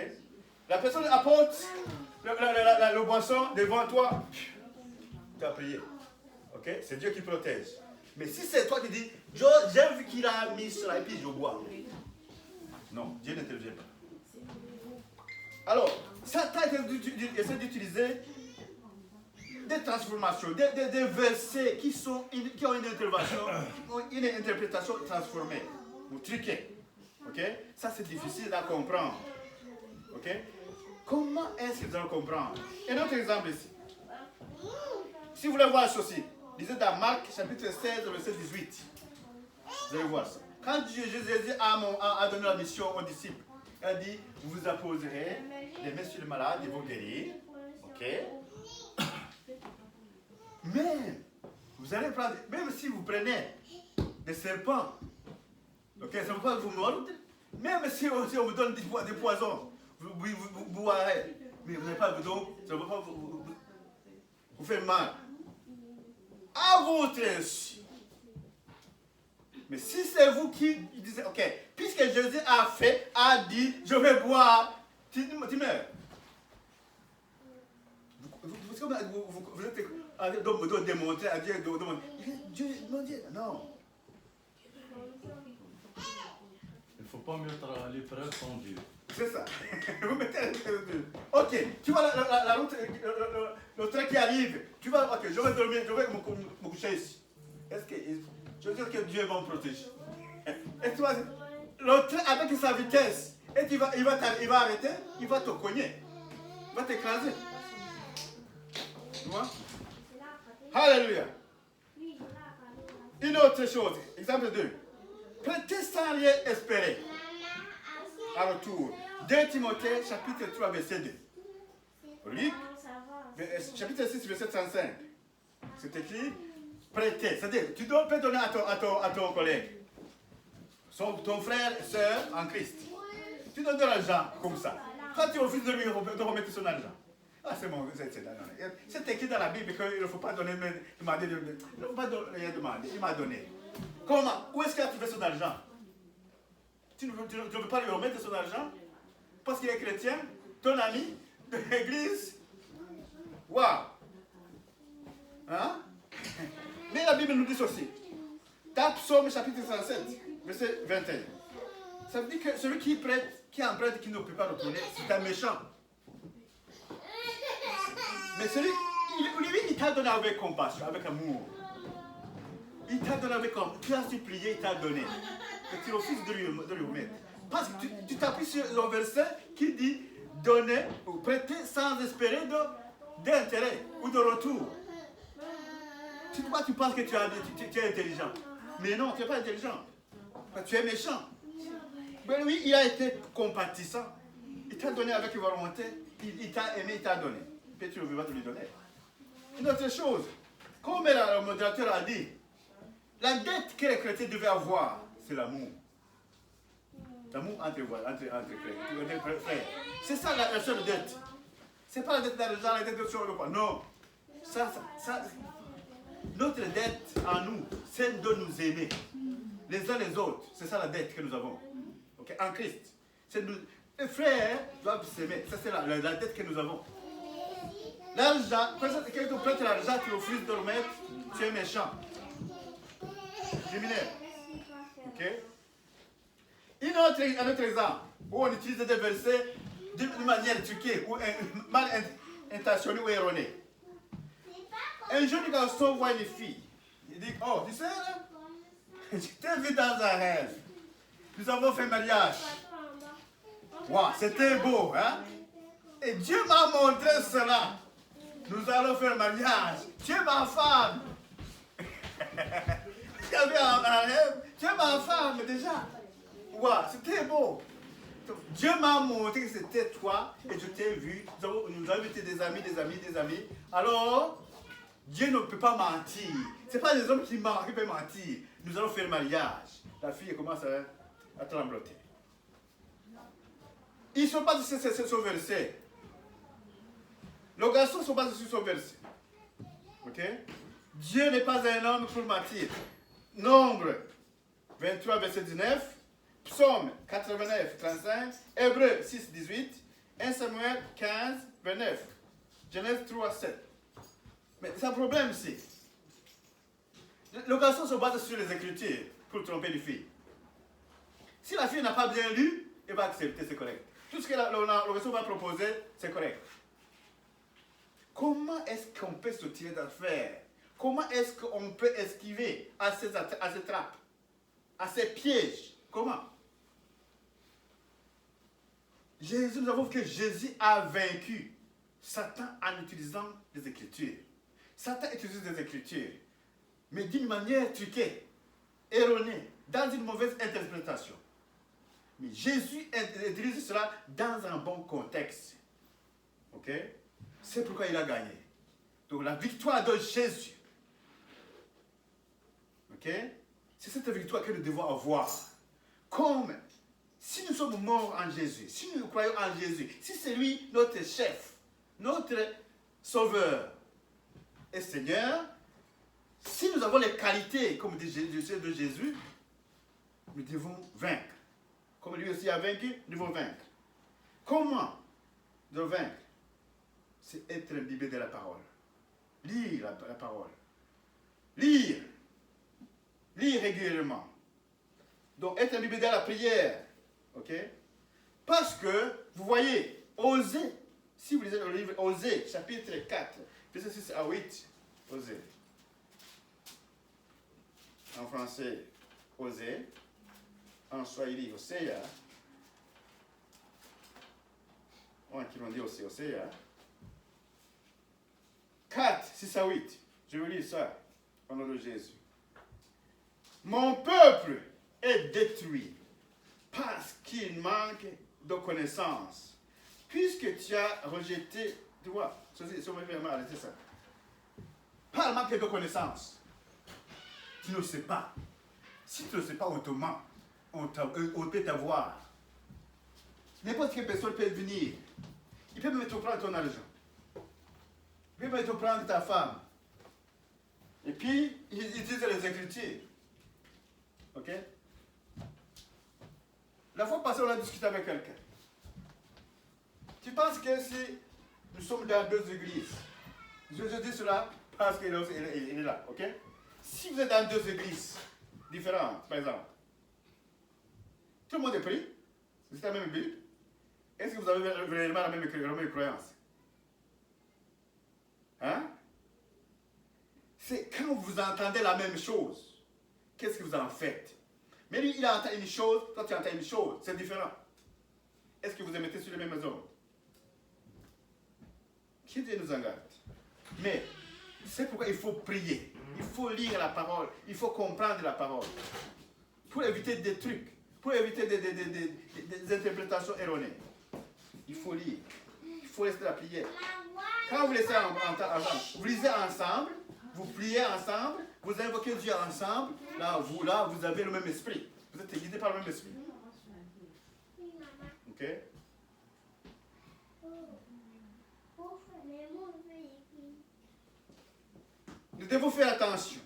La personne apporte le boisson devant toi, tu as prié. Ok? C'est Dieu qui protège. Mais si c'est toi qui dis, j'ai vu qu'il a mis cela et puis je bois. Non, Dieu n'intervient pas. Alors, Satan essaie d'utiliser des transformations, des versets qui ont une intervention, une interprétation transformée ou truquée. Ok? Ça c'est difficile à comprendre. Ok? Comment est-ce que nous allons comprendre? Un autre exemple ici. Si vous voulez voir ceci, lisez dans Marc chapitre 16, verset 18. Vous allez voir ça. Quand Jésus a donné la mission aux disciples, il a dit, vous apposerez les mains sur les malades, ils vont guérir. Ok? Mais, vous allez prendre, même si vous prenez des serpents, ok, ça ne va pas vous mordre. Même si on vous donne des poisons, vous boirez. Mais vous n'avez pas donc, ça ne va pas vous faire mal. À votre insu. Mais si c'est vous qui dites, ok, puisque Jésus a dit, je vais boire, tu meurs. Vous êtes de démontrer à Dieu, Dieu, non. Il ne faut pas mettre à l'épreuve son Dieu. C'est ça. Vous mettez ok, tu vois la route, le train qui arrive. Tu vas, ok, je vais dormir, je vais me coucher ici. Est-ce que je veux dire que Dieu va me protéger? Et tu vois, le train avec sa vitesse, et il va arrêter, il va te cogner, il va t'écraser. Tu vois? Alléluia. Une autre chose, exemple 2. Prêtez sans rien espérer. À retour. 2 Timothée, chapitre 3, verset 2. Luc, chapitre 6, verset 35. C'est écrit, prêtez. C'est-à-dire, tu peux donner à ton collègue, ton frère, soeur en Christ. Tu donnes de l'argent comme ça. Quand tu refuses de lui remettre son argent. Ah, c'est bon, c'est écrit dans la Bible qu'il ne faut pas demander, il ne faut pas demander, il m'a donné. Comment? Où est-ce qu'il a trouvé son argent? Tu ne veux pas lui remettre son argent parce qu'il est chrétien, ton ami de l'église. Waouh! Hein? Mais la Bible nous dit ceci. Dans Psaume chapitre 107, verset 21. Ça veut dire que celui qui prête, qui emprunte, qui ne peut pas retourner, c'est un méchant. Mais celui, lui, il t'a donné avec compassion, avec amour. Il t'a donné avec compassion. Tu as supplié, il t'a donné. Et tu refuses de lui remettre. Parce que tu t'appuies sur le verset qui dit donner ou prêter sans espérer d'intérêt ou de retour. Pourquoi tu penses que tu es intelligent? Mais non, tu n'es pas intelligent. Tu es méchant. Mais lui, il a été compatissant. Il t'a donné avec volonté. Il t'a aimé, il t'a donné. Puis tu ne veux pas te lui donner. Une autre chose, comme le modérateur a dit, la dette que les chrétiens devaient avoir, c'est l'amour. L'amour entre frères. C'est ça la seule dette. Ce n'est pas la dette d'argent, la dette de sur le quoi. Non. Notre dette à nous, c'est de nous aimer. Les uns les autres. C'est ça la dette que nous avons. Okay? En Christ. Les frères doivent s'aimer. Ça, c'est la dette que nous avons. L'argent, quand tu prêtes l'argent, tu refuses de le remettre, tu es méchant. Criminel. Ok? Un autre exemple, où on utilise des versets d'une manière truquée, ou mal intentionnée ou erronée. Un jeune garçon voit une fille. Il dit, oh, tu sais, là, je t'ai vu dans un rêve. Nous avons fait mariage. Wow, c'était beau, hein? Et Dieu m'a montré cela. Nous allons faire mariage. Tu es ma femme. Tu avais un rêve. Tu es ma femme déjà. Wow, c'était beau. Donc, Dieu m'a montré que c'était toi et je t'ai vu. Nous avons été des amis. Alors, Dieu ne peut pas mentir. Ce n'est pas les hommes qui mentent, qui peuvent mentir. Nous allons faire mariage. La fille commence à trembloter. Ils ne sont pas sur ce verset. Les garçons ne sont pas sur ce verset. Ok? Dieu n'est pas un homme pour mentir. Nombre 23, verset 19. Psaume 89, 35. Hébreux 6, 18. 1 Samuel 15, 29. Genèse 3, 7. Mais c'est un problème ici. Le garçon se base sur les Écritures pour tromper les filles. Si la fille n'a pas bien lu, elle va accepter, c'est correct. Tout ce que le garçon va proposer, c'est correct. Comment est-ce qu'on peut se tirer d'affaire? Comment est-ce qu'on peut esquiver à ces trappes, à ces pièges? Comment? Nous avons vu que Jésus a vaincu Satan en utilisant les Écritures. Satan utilise les Écritures, mais d'une manière truquée, erronée, dans une mauvaise interprétation. Mais Jésus utilise cela dans un bon contexte. Ok? C'est pourquoi il a gagné. Donc la victoire de Jésus. Ok? C'est cette victoire que nous devons avoir. Comme si nous sommes morts en Jésus, si nous croyons en Jésus, si c'est lui notre chef, notre sauveur et Seigneur, si nous avons les qualités comme de Jésus, nous devons vaincre. Comme lui aussi a vaincu, nous devons vaincre. Comment de vaincre? C'est être imbibé de la parole. Lire la parole. Lire régulièrement. Donc être imbibé de la prière. Ok? Parce que, vous voyez, Osée, si vous lisez le livre Osée, chapitre 4, verset 6 à 8, Osée. En français, Osée. En swahili, Hosea. Qui l'ont dit aussi, Hosea. 4, 6 à 8. Je vais lire ça au nom de Jésus. Mon peuple est détruit parce qu'il manque de connaissance. Puisque tu as rejeté, tu vois, c'est ça. Par le manque de connaissance. Tu ne sais pas. Si tu ne sais pas, on te ment. On peut t'avoir. N'importe quelle personne peut venir. Il peut même te prendre ton argent. Il peut même te prendre ta femme. Et puis, ils disent les Écritures. Ok? La fois passée, on a discuté avec quelqu'un. Tu penses que si nous sommes dans deux églises, je dis cela parce qu'il est là, ok? Si vous êtes dans deux églises différentes, par exemple, tout le monde est pris, c'est la même Bible, est-ce que vous avez réellement la même croyance? Hein? C'est quand vous entendez la même chose, qu'est-ce que vous en faites? Mais lui, il entend une chose, toi tu entends une chose. C'est différent. Est-ce que vous mettez sur les mêmes hommes? Que Dieu nous en garde. Mais c'est pourquoi il faut prier. Il faut lire la parole. Il faut comprendre la parole. Pour éviter des trucs. Pour éviter des interprétations erronées. Il faut lire. Il faut rester à la prière. Quand vous laissez ensemble, vous lisez ensemble, vous priez ensemble, vous invoquez Dieu ensemble, là, vous avez le même esprit. Vous êtes guidés par le même esprit. Ok? Nous devons faire attention.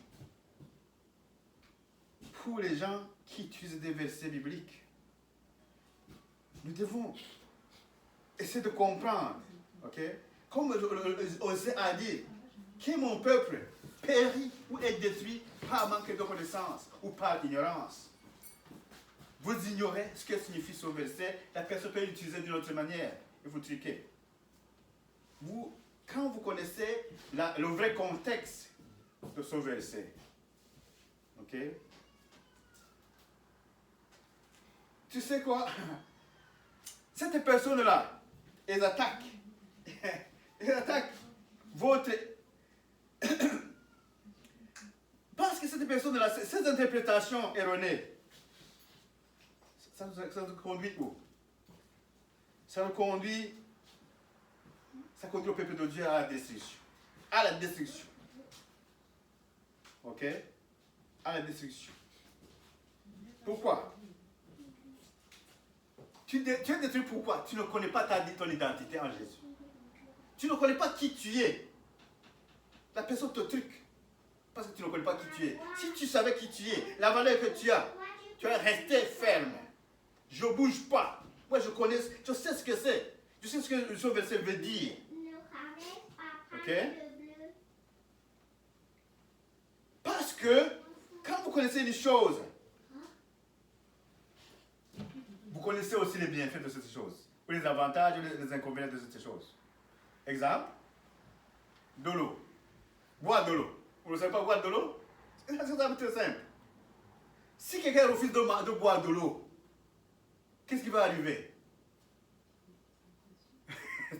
Pour les gens qui utilisent des versets bibliques, nous devons essayer de comprendre. Ok? Comme Osée a dit, que mon peuple périt ou est détruit par manque de connaissance ou par ignorance. Vous ignorez ce que signifie ce verset, la personne peut l'utiliser d'une autre manière et vous truquez. Quand vous connaissez le vrai contexte de ce verset, ok? Tu sais quoi? Cette personne-là, elles attaquent. Elles attaquent votre... Parce que cette personne-là, ces interprétations erronées, ça nous conduit où? Ça conduit au peuple de Dieu à la destruction. À la destruction. Ok? À la destruction. Pourquoi? Tu es détruit pourquoi? Tu ne connais pas ton identité en Jésus. Tu ne connais pas qui tu es. La personne te truque. Parce que tu ne connais pas qui tu es. Si tu savais qui tu es, la valeur que tu as resté ferme. Je ne bouge pas. Moi, je sais ce que c'est. Je sais ce que ce verset veut dire. Ok? Parce que, quand vous connaissez une chose, vous connaissez aussi les bienfaits de cette chose. Ou les avantages ou les inconvénients de cette chose. Exemple, de l'eau. Boire de l'eau. Vous ne savez pas boire de l'eau? C'est très simple. Si quelqu'un refuse de boire de l'eau, qu'est-ce qui va arriver?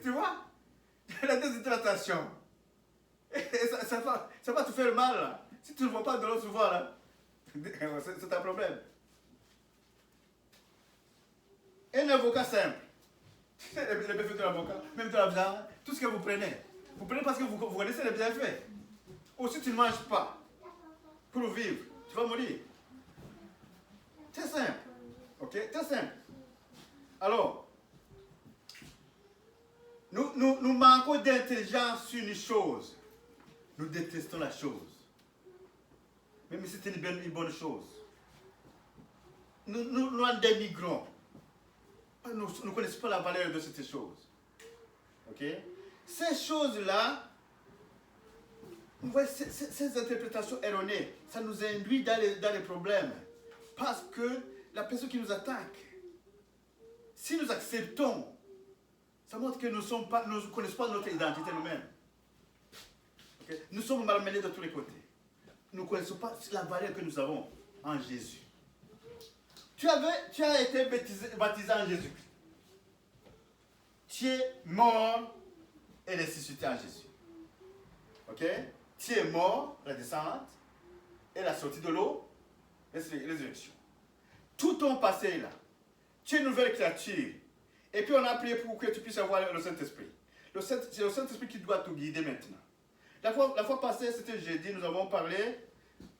Tu vois? La déshydratation. Ça va te faire mal. Là. Si tu ne bois pas de l'eau souvent, là, c'est un problème. Un avocat simple. Les bienfaits de l'avocat, même de la viande, tout ce que vous prenez parce que vous connaissez les bienfaits. Ou si tu ne manges pas pour vivre, tu vas mourir. C'est simple. Ok? C'est simple. Alors, nous manquons d'intelligence sur une chose. Nous détestons la chose. Même si c'est une bonne chose. Nous en dénigrons. Nous ne connaissons pas la valeur de cette chose. Ok? Ces choses-là, ces interprétations erronées, ça nous induit dans les problèmes. Parce que la personne qui nous attaque, si nous acceptons, ça montre que nous ne connaissons pas notre identité nous-mêmes. Okay? Nous sommes malmenés de tous les côtés. Nous ne connaissons pas la valeur que nous avons en Jésus. Tu as été baptisé en Jésus-Christ. Tu es mort et ressuscité en Jésus. Ok? Tu es mort, la descente, et la sortie de l'eau, résurrection. Tout ton passé est là. Tu es une nouvelle créature. Et puis on a prié pour que tu puisses avoir le Saint-Esprit. C'est le Saint-Esprit qui doit te guider maintenant. La fois passée, c'était jeudi, nous avons parlé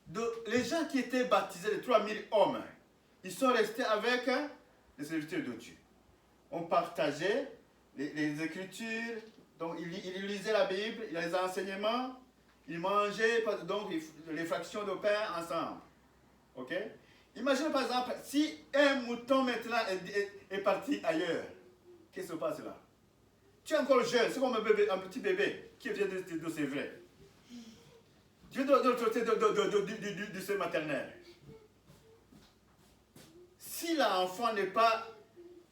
de les gens qui étaient baptisés, les 3000 hommes. Ils sont restés avec les serviteurs de Dieu. On partageait les Écritures, donc ils lisaient la Bible, il y a les enseignements, ils mangeaient donc les fractions de pain ensemble. Ok? Imaginez par exemple, si un mouton maintenant est parti ailleurs, qu'est-ce qui se passe là? Tu es encore jeune, c'est comme un petit bébé qui vient de c'est vrai. Tu viens de l'autre côté du sein maternel. Si l'enfant n'est pas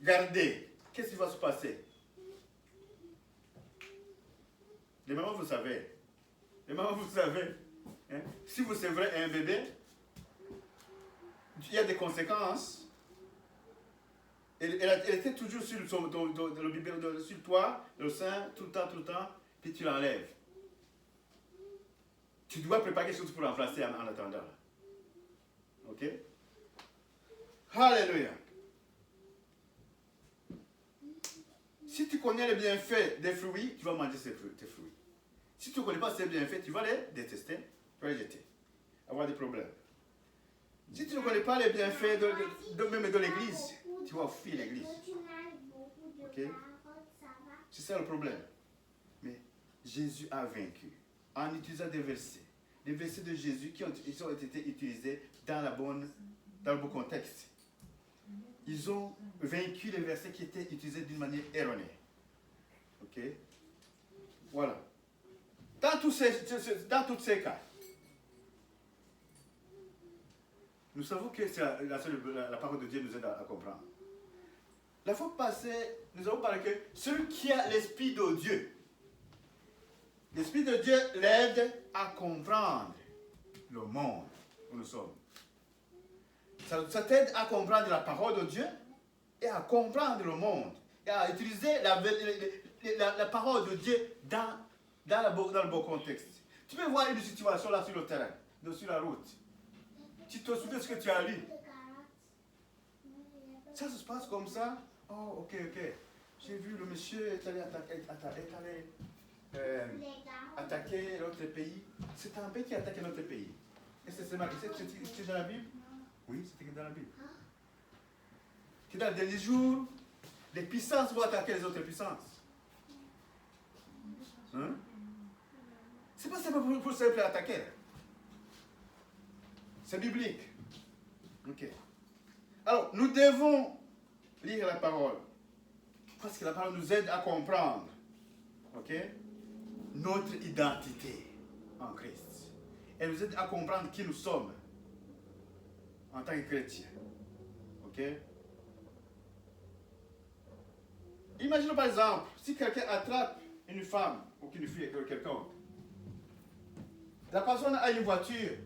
gardé, qu'est-ce qui va se passer? Les mamans, vous savez. Les mamans, vous savez. Hein? Si vous sévrez un bébé, il y a des conséquences. Elle était toujours sur, le biberon, sur toi, le sein, tout le temps, puis tu l'enlèves. Tu dois préparer quelque chose pour remplacer en attendant. Ok? Alléluia. Si tu connais les bienfaits des fruits, tu vas manger tes fruits. Si tu ne connais pas ces bienfaits, tu vas les détester, tu vas les jeter, avoir des problèmes. Si tu ne connais pas les bienfaits même de l'église, tu vas fuir l'église. Ok? C'est ça le problème. Mais Jésus a vaincu en utilisant des versets. Les versets de Jésus qui ont été utilisés dans le bon contexte. Ils ont vaincu les versets qui étaient utilisés d'une manière erronée. Ok? Voilà. Dans tous ces cas, nous savons que la parole de Dieu nous aide à comprendre. La fois passée, nous avons parlé que celui qui a l'Esprit de Dieu, l'Esprit de Dieu l'aide à comprendre le monde où nous sommes. Ça t'aide à comprendre la parole de Dieu et à comprendre le monde et à utiliser la parole de Dieu dans le bon contexte. Tu peux voir une situation là sur le terrain, sur la route. Tu te souviens de ce que tu as lu. Ça se passe comme ça. Oh, ok. J'ai vu le monsieur est allé attaquer l'autre pays. C'est un pays qui a attaqué notre pays. Et c'est marqué, c'est dans la Bible? Oui, c'était dans la Bible. Que dans les derniers jours, les puissances vont attaquer les autres puissances. Hein? C'est pas simplement pour simple attaquer. C'est biblique. Ok. Alors, nous devons lire la parole. Parce que la parole nous aide à comprendre. Ok? Notre identité en Christ. Elle nous aide à comprendre qui nous sommes en tant que chrétiens. Ok? Imaginons par exemple, si quelqu'un attrape une femme ou une fille avec quelqu'un, la personne a une voiture,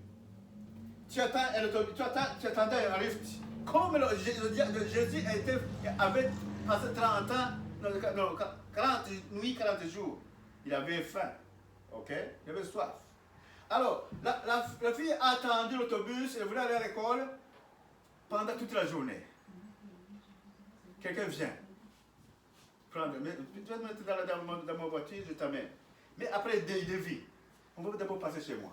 tu attendais un lift. Comme Jésus avait passé 30 ans, 40 nuits, 40 jours, il avait faim. Ok? Il avait soif. Alors, la fille a attendu l'autobus, elle voulait aller à l'école pendant toute la journée. Quelqu'un vient. Tu vas me mettre dans ma voiture, je t'amène. Mais après, il devine. On va d'abord passer chez moi.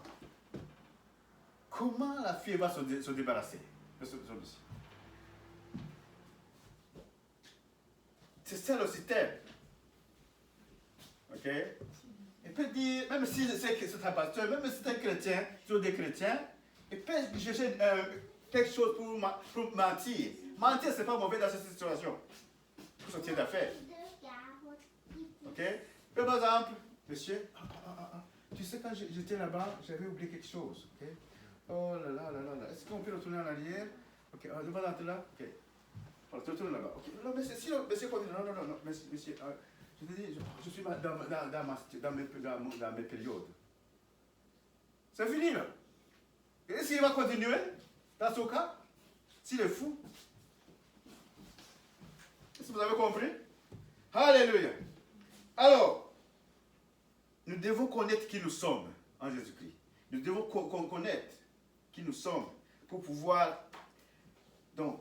Comment la fille va se débarrasser de ce monsieur? C'est ça le système. Ok? Il peut dire, même si c'est un pasteur, même si c'est un chrétien, sur des chrétiens, il peut chercher quelque chose pour mentir. Mentir, c'est pas mauvais dans cette situation. Pour sortir d'affaires. Ok? Par exemple, monsieur, tu sais, quand j'étais là-bas, j'avais oublié quelque chose. Ok? Oh là là. Est-ce qu'on peut retourner en arrière? Ok, on va rentrer là. Ok. On retourne là-bas. Ok. Non, mais si le monsieur continue. Non, monsieur. Je te dis, je suis dans mes périodes. C'est fini là. Est-ce qu'il va continuer dans ce cas? S'il est fou? Est-ce que vous avez compris? Alléluia. Alors, nous devons connaître qui nous sommes en Jésus-Christ. Nous devons connaître qui nous sommes pour pouvoir donc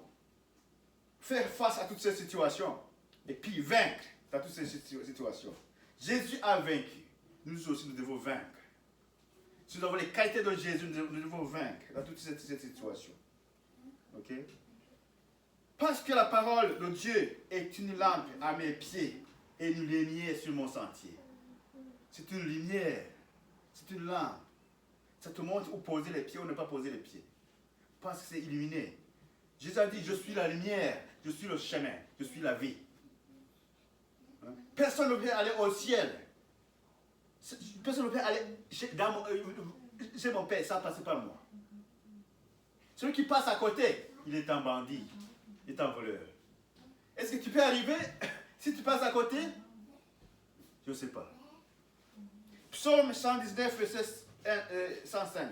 faire face à toutes ces situations et puis vaincre dans toutes ces situations. Jésus a vaincu. Nous aussi, nous devons vaincre. Si nous avons les qualités de Jésus, nous devons vaincre dans toutes ces situations. Ok? Parce que la parole de Dieu est une lampe à mes pieds et une lumière sur mon sentier. C'est une lumière. C'est une lampe. Ça te montre où poser les pieds ou ne pas poser les pieds. Parce que c'est illuminé. Jésus a dit, je suis la lumière, je suis le chemin, je suis la vie. Personne ne peut aller au ciel. Personne ne peut aller chez mon Père sans passer par moi. Celui qui passe à côté, il est un bandit, il est un voleur. Est-ce que tu peux arriver si tu passes à côté? Je ne sais pas. Psaume 119, verset 105.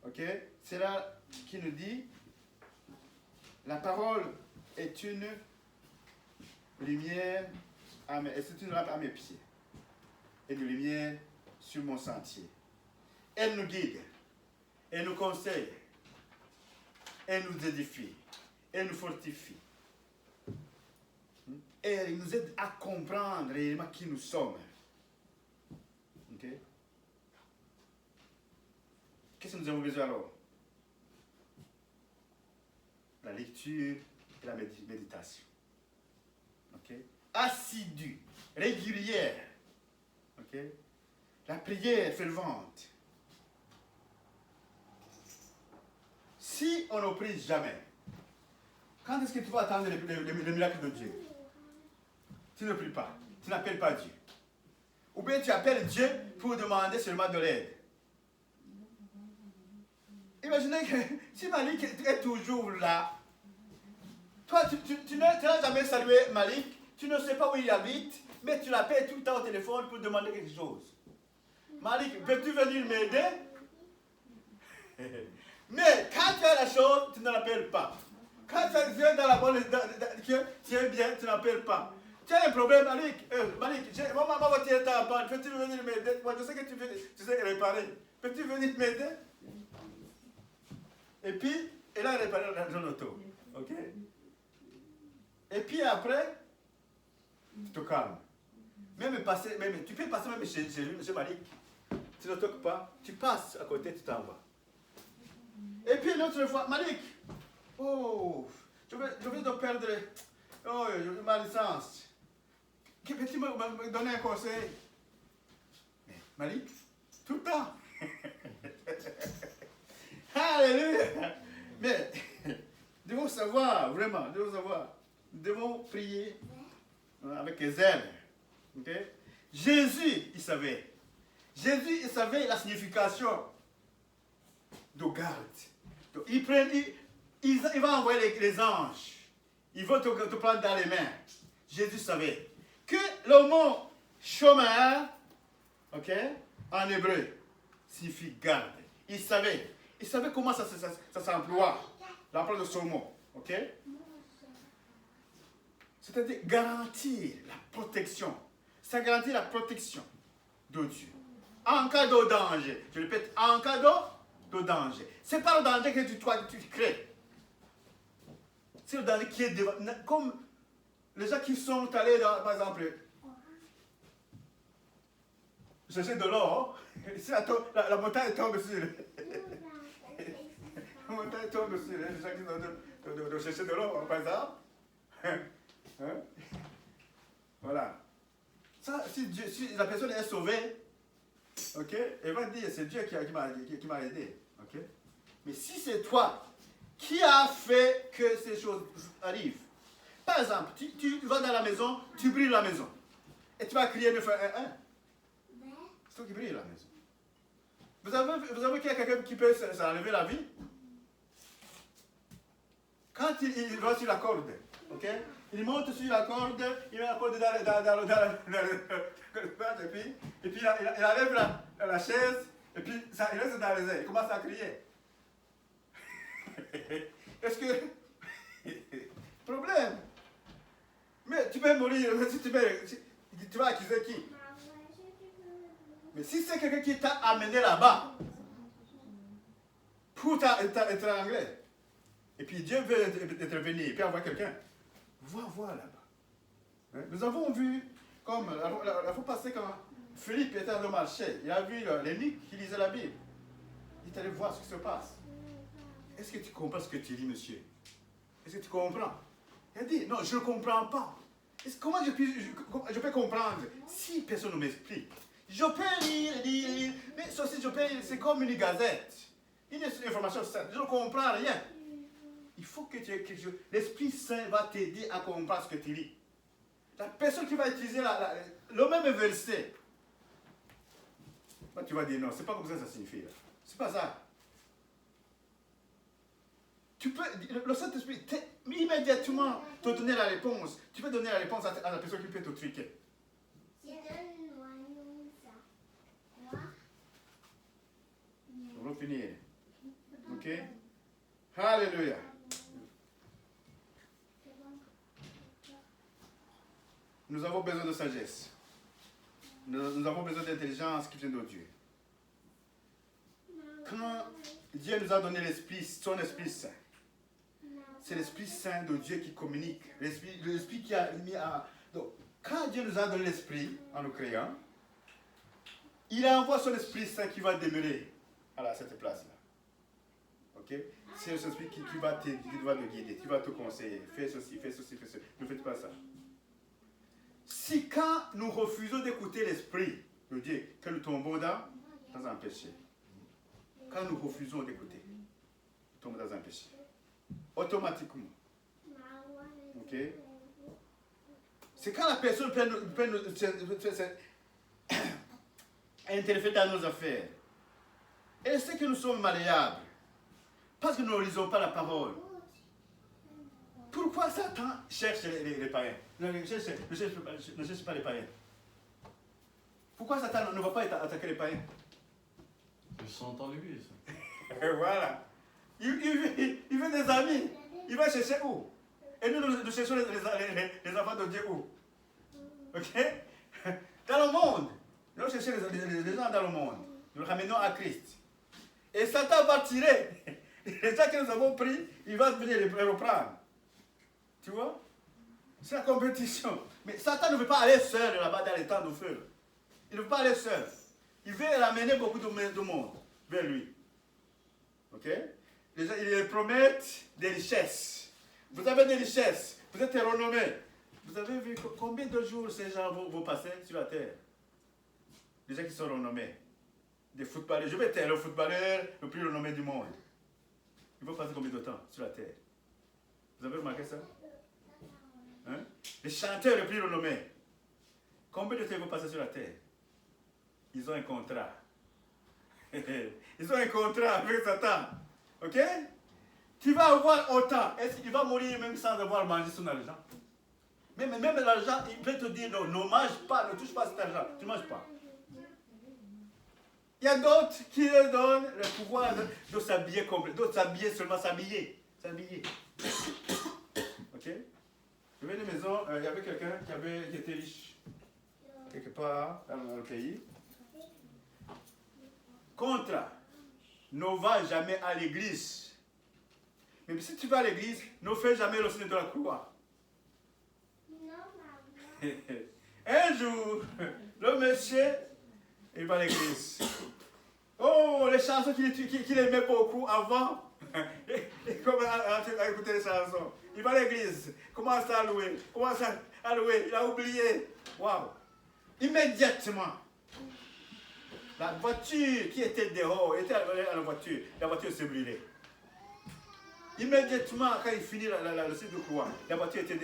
Ok? C'est là qui nous dit, La parole est une lumière, c'est une lampe à mes pieds et une lumière sur mon sentier. Elle nous guide, elle nous conseille, elle nous édifie, elle nous fortifie. Et elle nous aide à comprendre réellement qui nous sommes. Ok? Qu'est-ce que nous avons besoin alors? La lecture et la méditation. Ok? Assidue, régulière. Ok? La prière fervente. Si on ne prie jamais, quand est-ce que tu vas attendre le miracle de Dieu? Tu ne pries pas, tu n'appelles pas Dieu. Ou bien tu appelles Dieu pour demander seulement de l'aide. Imaginez que si Malik est toujours là, toi tu n'as jamais salué Malik, tu ne sais pas où il habite, mais tu l'appelles tout le temps au téléphone pour demander quelque chose. Malik, peux-tu venir m'aider? Mais quand tu as la chose, tu ne l'appelles pas. Quand tu viens dans la bonne, tu es bien, tu n'appelles pas. Tu as un problème, Malik. Malik, ma voiture est en panne. Peux-tu venir m'aider? Moi, je sais que tu sais réparer. Peux-tu venir m'aider? Et puis, il a réparé ton auto. Ok? Et puis après, tu te calmes. Tu peux passer même chez lui, M. Malik. Tu ne toques pas. Tu passes à côté, tu t'en vas. Et puis l'autre fois, Malik, oh, je vais te perdre ma licence. Peux-tu me donner un conseil? Mais Malik, tout le temps. Alléluia. Mais nous devons savoir, vraiment, nous devons prier avec zèle. Okay? Jésus, il savait. Jésus, il savait la signification de garde. Donc, il va envoyer les anges. Ils vont te prendre dans les mains. Jésus savait que le mot chômeur, ok, en hébreu, signifie garde. Il savait comment ça s'emploie, l'emploi de ce mot, ok. C'est-à-dire garantir la protection. Ça garantit la protection de Dieu. En cas de danger, je répète, en cas de danger. Ce n'est pas le danger que tu crées. C'est le danger qui est devant. Comme les gens qui sont allés, par exemple, chercher de l'or, si la montagne tombe sur la montagne tombe sur les gens qui sont de chercher de l'or, par exemple. Hein? Voilà. Ça, si la personne est sauvée, ok, elle va dire c'est Dieu qui m'a aidé. Ok? Mais si c'est toi qui as fait que ces choses arrivent, par exemple, tu vas dans la maison, tu brilles la maison, et tu vas crier 911. C'est toi qui brilles la maison. Vous avez qu'il y a quelqu'un qui peut s'enlever la vie? Quand il va sur la corde, ok? Il monte sur la corde, il met la corde dans le et puis il enlève la chaise, et puis ça, il reste dans les airs, il commence à crier. Est-ce que... Problème. Mais tu peux mourir, si tu vas accuser qui? Mais si c'est quelqu'un qui t'a amené là-bas pour t'étrangler, et puis Dieu veut intervenir, et puis envoyer quelqu'un, va voir là-bas. Hein? Nous avons vu, comme la fois passée, quand Philippe était dans le marché, il a vu l'énigme qui lisait la Bible. Il est allé voir ce qui se passe. Est-ce que tu comprends ce que tu dis, monsieur? Est-ce que tu comprends? Il a dit, non, je ne comprends pas. Comment je peux comprendre si personne ne m'explique? Je peux lire, mais ceci, c'est comme une gazette. Une information simple. Je ne comprends rien. Il faut que tu aies quelque chose. L'Esprit Saint va t'aider à comprendre ce que tu lis. La personne qui va utiliser le même verset, tu vas dire non, c'est pas comme ça signifie. C'est pas ça. Tu peux, le Saint-Esprit immédiatement te donner la réponse. Tu peux donner la réponse à la personne qui peut te triquer. On va finir. Ok? Alléluia. nous avons besoin de sagesse. Nous avons besoin d'intelligence qui vient de Dieu. Quand Dieu nous a donné l'Esprit, son Esprit Saint, c'est l'Esprit Saint de Dieu qui communique. L'Esprit qui a mis à... Donc, quand Dieu nous a donné l'Esprit en nous créant, il envoie son Esprit Saint qui va demeurer à cette place-là. Ok? C'est l'Esprit qui va te guider, qui va te conseiller. Fais ceci, fais ceci, fais ceci. Ne faites pas ça. Si quand nous refusons d'écouter l'Esprit de Dieu, que nous tombons dans un péché. Quand nous refusons d'écouter, nous tombons dans un péché. Automatiquement. Ok? C'est quand la personne peut interférer dans nos affaires. Elle sait que nous sommes malléables. Parce que nous ne lisons pas la parole. Pourquoi Satan cherche les païens? Ne cherche pas les païens. Pourquoi Satan ne va pas attaquer les païens? Ils sont en l'église. Voilà. Il veut des amis. Il va chercher où? Et nous cherchons les enfants de Dieu où? Ok? Dans le monde. Nous cherchons les gens dans le monde. Nous les ramenons à Christ. Et Satan va tirer. Les gens que nous avons pris, il va venir les reprendre. Tu vois? C'est la compétition. Mais Satan ne veut pas aller seul là-bas dans les temps de feu. Il ne veut pas aller seul. Il veut ramener beaucoup de monde vers lui. Ok? Les gens, ils lui promettent des richesses. Vous avez des richesses. Vous êtes renommés. Vous avez vu combien de jours ces gens vont passer sur la terre? Les gens qui sont renommés. Des footballeurs. Je vais être le footballeur le plus renommé du monde. Il va passer combien de temps sur la terre? Vous avez remarqué ça? Hein? Les chanteurs les plus renommés. Combien de temps ils vont passer sur la terre? Ils ont un contrat. Ils ont un contrat avec Satan. Ok? Tu vas avoir autant. Est-ce qu'il va mourir même sans avoir mangé son argent? Même l'argent, il peut te dire non, ne mange pas, ne touche pas cet argent. Tu ne manges pas. Il y a d'autres qui leur donnent le pouvoir de s'habiller complet. D'autres s'habiller seulement s'habiller. Ok? Il y avait une maison, il y avait quelqu'un qui était riche. Quelque part dans le pays. Contre, ne va jamais à l'église. Mais si tu vas à l'église, ne fais jamais le signe de la croix. Un jour, le monsieur, il va à l'église. Oh, les chansons qu'il aimait beaucoup avant. Il commence à écouter les chansons. Il va à l'église, commence à louer, il a oublié. Waouh! Immédiatement, la voiture qui était dehors, était à la voiture s'est brûlée. Immédiatement, quand il finit le site de croix, la voiture était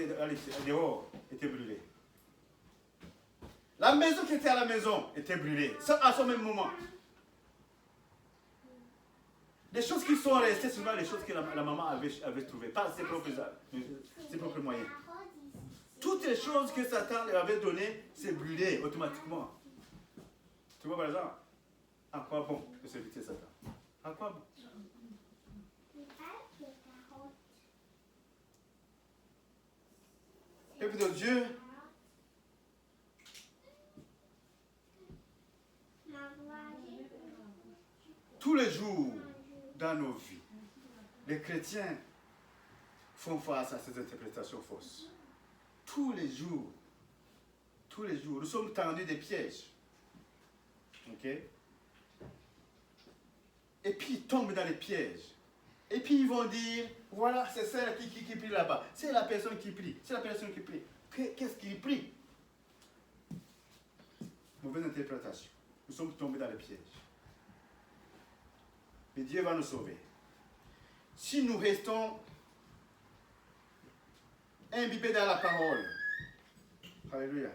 dehors, était brûlée. La maison qui était à la maison était brûlée, à ce même moment. Les choses qui sont restées, ce sont les choses que la maman avait trouvées, pas ses propres moyens. Toutes les choses que Satan lui avait données, c'est brûlé automatiquement. Tu vois par exemple? À quoi bon de servir Satan? À quoi bon? Peuple de Dieu, tous les jours dans nos vies, les chrétiens font face à ces interprétations fausses. Tous les jours, nous sommes tendus des pièges. Ok? Et puis ils tombent dans les pièges. Et puis ils vont dire, voilà, c'est celle qui prie là-bas. C'est la personne qui prie. C'est la personne qui prie. Qu'est-ce qu'il prie? Mauvaise interprétation. Nous sommes tombés dans les pièges. Mais Dieu va nous sauver. Si nous restons imbibés dans la parole, alléluia.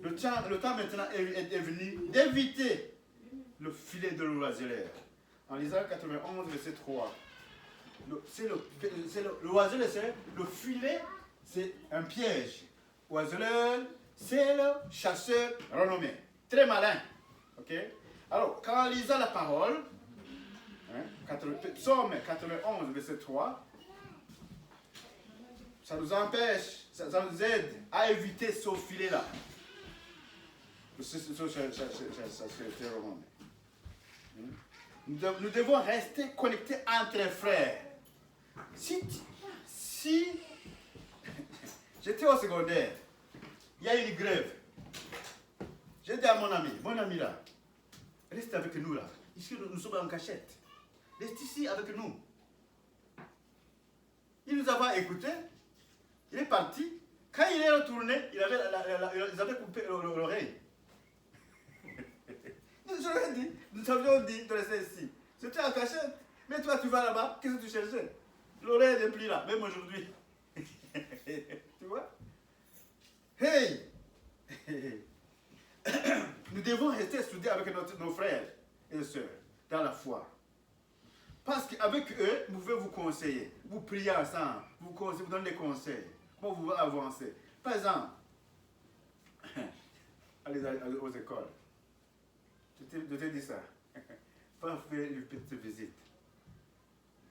Le temps maintenant est venu d'éviter le filet de l'oiseleur. En Isaïe 91, verset 3. L'oiseleur, c'est le filet, c'est un piège. L'oiseleur, c'est le chasseur renommé. Très malin. Ok? Alors, quand on lit la parole, Psaume 91, verset 3, ça nous empêche Ça nous aide à éviter ce filet-là. Nous devons rester connectés entre frères. Si j'étais au secondaire, il y a une grève. J'ai dit à mon ami là, reste avec nous là. Ici, nous sommes en cachette. Reste ici avec nous. Il nous avait écouté, il est parti. Quand il est retourné, ils avaient coupé l'oreille. Nous avions dit de rester ici. C'était en cachette. Mais toi, tu vas là-bas, qu'est-ce que tu cherchais? L'oreille n'est plus là, même aujourd'hui. Tu vois? Hey! Nous devons rester soudés avec nos frères et sœurs dans la foi. Parce qu'avec eux, vous pouvez vous conseiller, vous priez ensemble, vous donnez des conseils. Comment vous avancer? Par exemple, allez aux écoles. Je t'ai dit ça. Pas faire une petite visite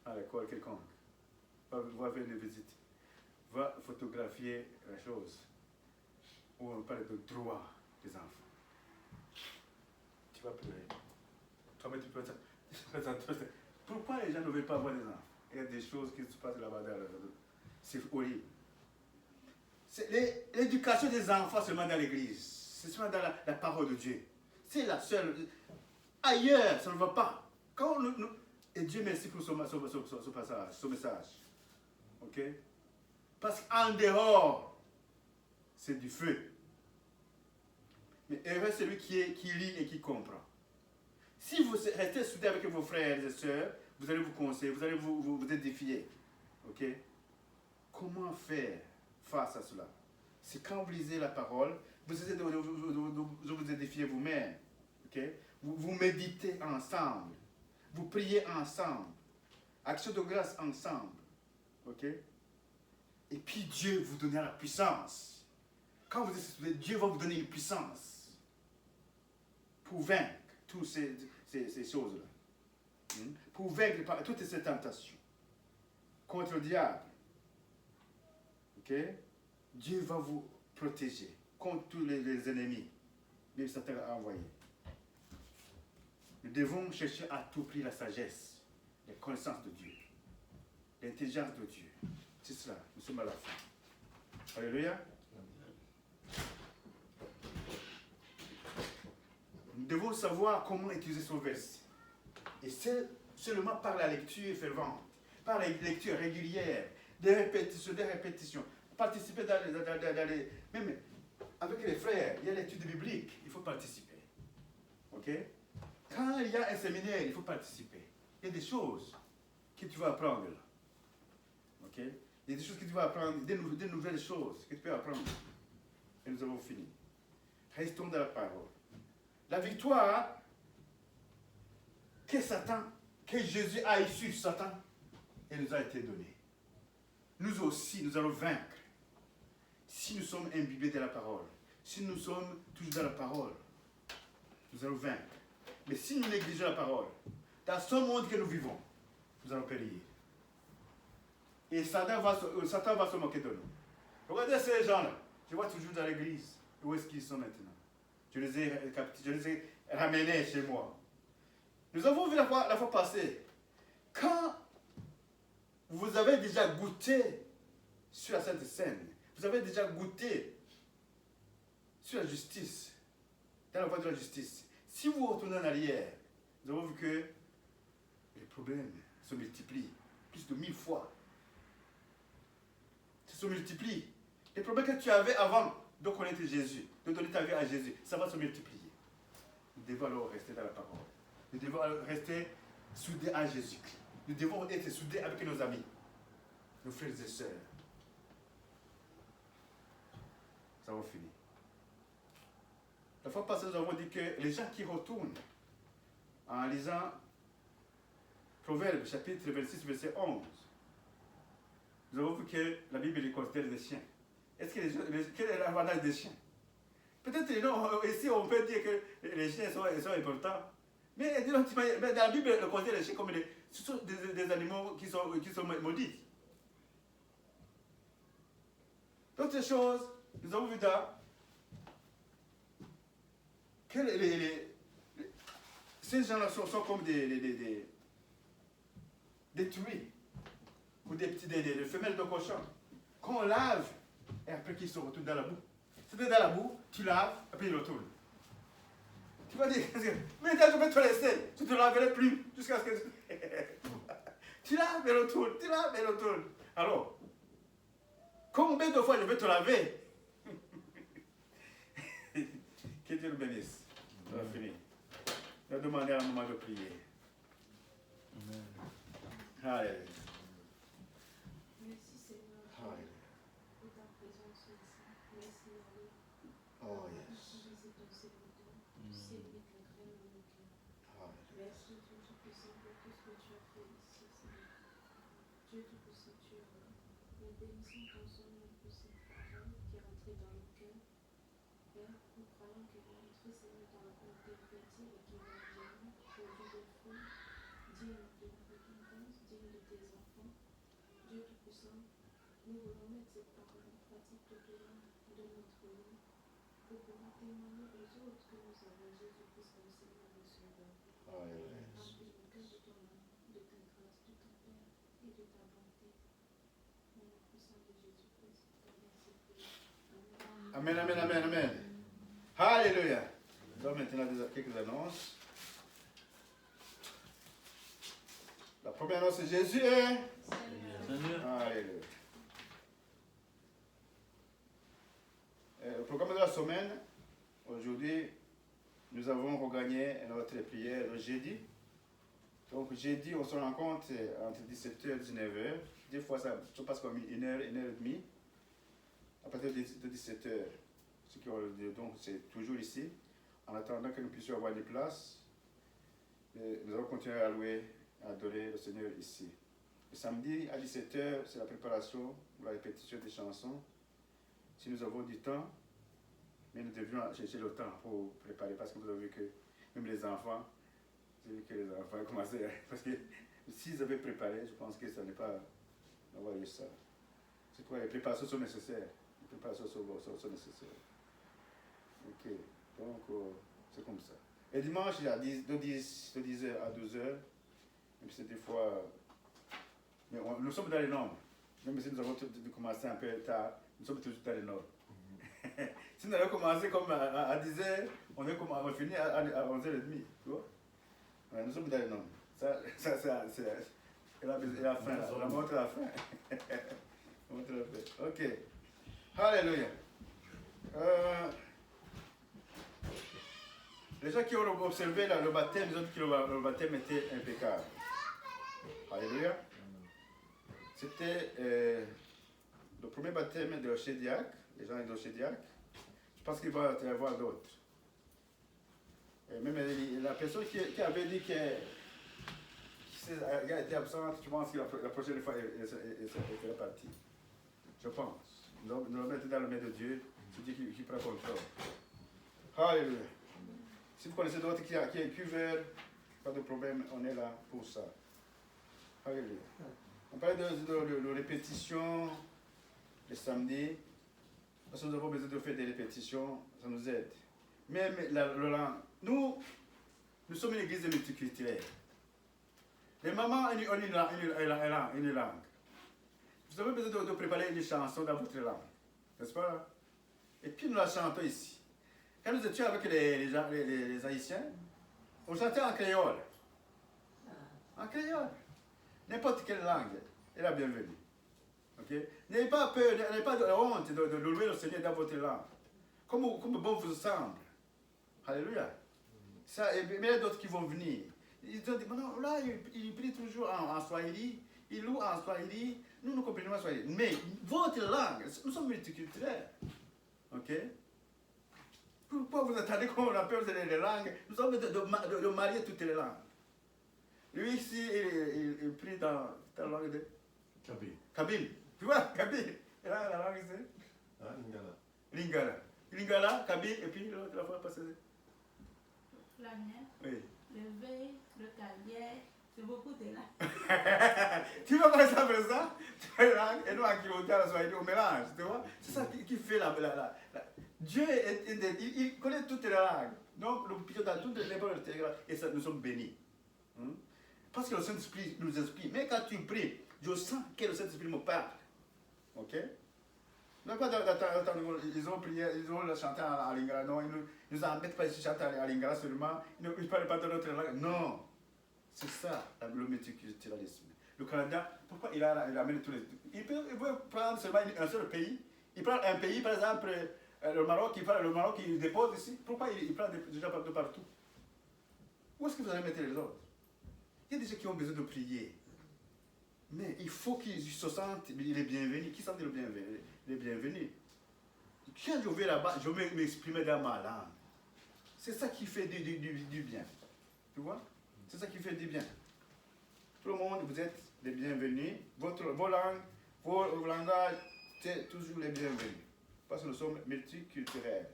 à l'école quelconque. Pas faire une visite. Va photographier la chose. Ou on parle de droit des enfants. Tu vas pleurer. Toi-même, tu peux pourquoi les gens ne veulent pas voir les enfants? Il y a des choses qui se passent là-bas. C'est horrible. L'éducation des enfants seulement dans l'église. C'est seulement dans la parole de Dieu. C'est la seule. Ailleurs, ça ne va pas. Et Dieu merci pour ce passage, ce message. Ok? Parce qu'en dehors, c'est du feu. Mais heureux celui qui lit et qui comprend. Si vous restez soudés avec vos frères et sœurs, vous allez vous conseiller, vous allez vous édifier. Ok? Comment faire face à cela? C'est quand vous lisez la parole, vous essayez de vous édifier vous-même. Okay? Vous méditez ensemble. Vous priez ensemble. Action de grâce ensemble. Ok? Et puis Dieu vous donnera la puissance. Quand vous êtes Dieu va vous donner une puissance pour vaincre toutes ces choses-là. Pour vaincre toutes ces tentations contre le diable. Ok? Dieu va vous protéger contre tous les ennemis que Satan a envoyés. Nous devons chercher à tout prix la sagesse, la connaissance de Dieu, l'intelligence de Dieu. C'est cela, nous sommes à la fin. Alléluia. Nous devons savoir comment utiliser ce verset. Et c'est seulement par la lecture fervente, par la lecture régulière, des répétitions. Participer dans les... Même avec les frères, il y a l'étude biblique, il faut participer. Ok? Quand il y a un séminaire, il faut participer. Il y a des choses que tu vas apprendre là. Ok? Il y a des choses que tu vas apprendre, des nouvelles choses que tu peux apprendre. Et nous avons fini. Restons dans la parole. La victoire que Jésus a issue de Satan, elle nous a été donnée. Nous aussi, nous allons vaincre. Si nous sommes imbibés de la parole, si nous sommes toujours dans la parole, nous allons vaincre. Mais si nous négligeons la parole, dans ce monde que nous vivons, nous allons périr. Et Satan va se moquer de nous. Regardez ces gens-là. Je vois toujours dans l'église. Où est-ce qu'ils sont maintenant? Je les ai ramenés chez moi. Nous avons vu la fois passée. Quand vous avez déjà goûté sur la Sainte Seine, vous avez déjà goûté sur la justice, dans la voie de la justice. Si vous retournez en arrière, nous avons vu que les problèmes se multiplient plus de 1000 fois. Ils se multiplient. Les problèmes que tu avais avant de connaître Jésus, de donner ta vie à Jésus, ça va se multiplier. Nous devons alors rester dans la parole. Nous devons rester soudés à Jésus-Christ. Nous devons être soudés avec nos amis, nos frères et sœurs. Nous avons fini. La fois passée, nous avons dit que les gens qui retournent en lisant Proverbes, chapitre 26, verset 11, nous avons vu que la Bible les considère des chiens. Est-ce que quel est l'avantage des chiens? Peut-être ici on peut dire que les chiens sont importants, mais dans la Bible, on considère les chiens comme ce sont des animaux qui sont maudits. Donc autre chose, nous avons vu là que ces gens-là sont comme des truies ou des femelles de cochon qu'on lave et après qu'ils se retournent dans la boue. Si tu es dans la boue, tu laves et puis ils retournent. Tu vas dire, mais je vais te laisser, tu ne te laverai plus jusqu'à ce que tu laves et retournes, tu laves et retournes. Alors, combien de fois je vais te laver? Que Dieu nous bénisse. On va finir. On va demander à un moment de prier. Alléluia. Merci Seigneur pour ta présence ici. Merci Yahweh. Oh Merci Jésus ton serviteur. Tu sais vite la graine de nos cœurs. Merci Dieu Tout-Puissant pour tout ce que tu as fait ici Seigneur. Dieu Tout-Puissant, tu es là. Nous bénissons ton Seigneur pour cette parole qui est rentrée dans nos cœurs. Père, nous croyons qu'elle est entrée Seigneur dans la terre fertile et qui va bien produire des fruits dignes de la repentance, dignes de tes enfants. Dieu Tout-Puissant, nous voulons mettre cette parole en pratique tout au long de notre vie pour pouvoir témoigner aux autres que nous avons Jésus-Christ comme Seigneur et Sauveur. Remplis nos cœurs de ton amour, de ta grâce, de ton Père et de ta bonté. Au nom puissant de Jésus-Christ, ton merci Père. Amen, amen, amen, amen. Alléluia. Nous avons maintenant quelques annonces. La première annonce, c'est Jésus est. Seigneur. Alléluia. Le programme de la semaine, aujourd'hui, nous avons regagné notre prière le jeudi. Donc, jeudi, on se rencontre entre 17h et 19h. Des fois, ça passe comme une heure et demie. À partir de 17h. Donc, c'est toujours ici. En attendant que nous puissions avoir des places, nous allons continuer à louer, à adorer le Seigneur ici. Le samedi à 17h, c'est la préparation pour la répétition des chansons. Si nous avons du temps, mais nous devions chercher le temps pour préparer, parce que vous avez vu que même les enfants, vous avez vu que les enfants commençaient, parce que s'ils avaient préparé, je pense que ça n'est pas d'avoir eu ça. C'est pourquoi les préparations sont nécessaires. Les préparations sont nécessaires. Ok, donc c'est comme ça. Et dimanche, il y a de 10h à 12h, même si des fois, mais nous sommes dans les normes. Même si nous avons commencé un peu tard, nous sommes toujours dans les normes. Si nous avons commencé comme à 10h, on va finir à 11h30. Tu vois? Ouais, nous sommes dans les normes. Ça c'est la fin. La montre la fin. La montre la fin. Ok. Alléluia. Les gens qui ont observé le baptême, ils ont dit que le baptême était impeccable. Alléluia. C'était le premier baptême de l'Ochédiac, les gens de l'Ochédiac. Je pense qu'il va y avoir d'autres. Même la personne qui avait dit qu'elle était absente, je pense que la prochaine fois, elle serait partie. Je pense. Nous le mettons dans le main de Dieu, c'est Dieu qui prend contrôle. Alléluia. Si vous connaissez d'autres qui veulent, pas de problème, on est là pour ça. Alléluia. On parle de répétition le samedi, parce que nous avons besoin de faire des répétitions, ça nous aide. Même le langue. Nous sommes une église multiculturelle. Les mamans ont une langue. Vous avez besoin de préparer une chanson dans votre langue, n'est-ce pas? Et puis nous la chantons ici. Quand nous étions avec les Haïtiens, on chantait en créole. En créole. N'importe quelle langue est la bienvenue. Okay? N'ayez pas peur, n'ayez pas de honte de louer le Seigneur dans votre langue. Comme bon vous semble. Alléluia. Ça, mais il y a d'autres qui vont venir. Ils ont dit, non, là, il prie toujours en Swahili, il loue en Swahili, nous comprenons en Swahili. Mais votre langue, nous sommes multiculturels. Ok? Pourquoi vous attendez qu'on a peur des langues? Nous sommes de marier toutes les langues. Lui ici, il prie dans la langue de Kabyle. Tu vois, Kabyle. Et là, la langue c'est Lingala. Lingala, Kabyle, et puis l'autre la fois passée. Flanel, Oui. le V, le Calier, C'est beaucoup de là. Tu vois par exemple ça? Tu vois les langues, et nous à qui on dit à la soirée, on mélange, tu vois? C'est ça qui fait la. Dieu il connaît toutes les langues. Donc, nous prions dans toutes les bonnes et ça, nous sommes bénis. Parce que le Saint-Esprit nous inspire. Mais quand tu pries, je sens que le Saint-Esprit me parle. Ok? Non, pas ils ont prié, ils ont chanté en lingala. Non, ils nous embêtent pas ici chanter en lingala seulement. Ils ne parlent pas de notre langue. Non. C'est ça, le multiculturalisme. Le Canada, pourquoi il amène tous les. Il veut prendre seulement un seul pays. Il prend un pays, par exemple, le Maroc, il dépose ici. Pourquoi il prend des gens de partout? Où est-ce que vous allez mettre les autres? Il y a des gens qui ont besoin de prier. Mais il faut qu'ils se sentent les bienvenus. Qui sentent les bienvenus? Quand je vais là-bas, je vais m'exprimer dans ma langue. C'est ça qui fait du bien. Tu vois? C'est ça qui fait du bien. Tout le monde, vous êtes les bienvenus. Vos langues, vos langages, c'est toujours les bienvenus. Parce que nous sommes multiculturels.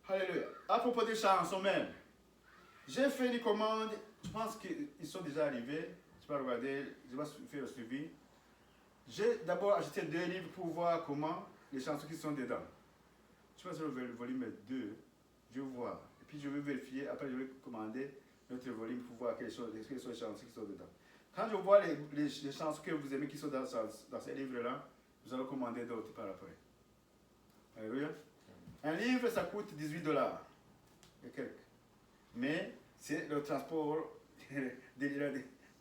Alléluia. À propos des chansons même, j'ai fait des commandes. Je pense qu'ils sont déjà arrivés. Je vais regarder, je vais faire le suivi. J'ai d'abord acheté 2 livres pour voir comment les chansons qui sont dedans. Je vais sur le volume 2, je vais voir. Et puis je vais vérifier, après je vais commander notre volume pour voir quelles sont les chansons qui sont dedans. Quand je vois les chansons que vous aimez qui sont dans ces livres-là, vous allez commander d'autres par après. Alléluia. Un livre, ça coûte $18 et quelques. Mais c'est le transport, des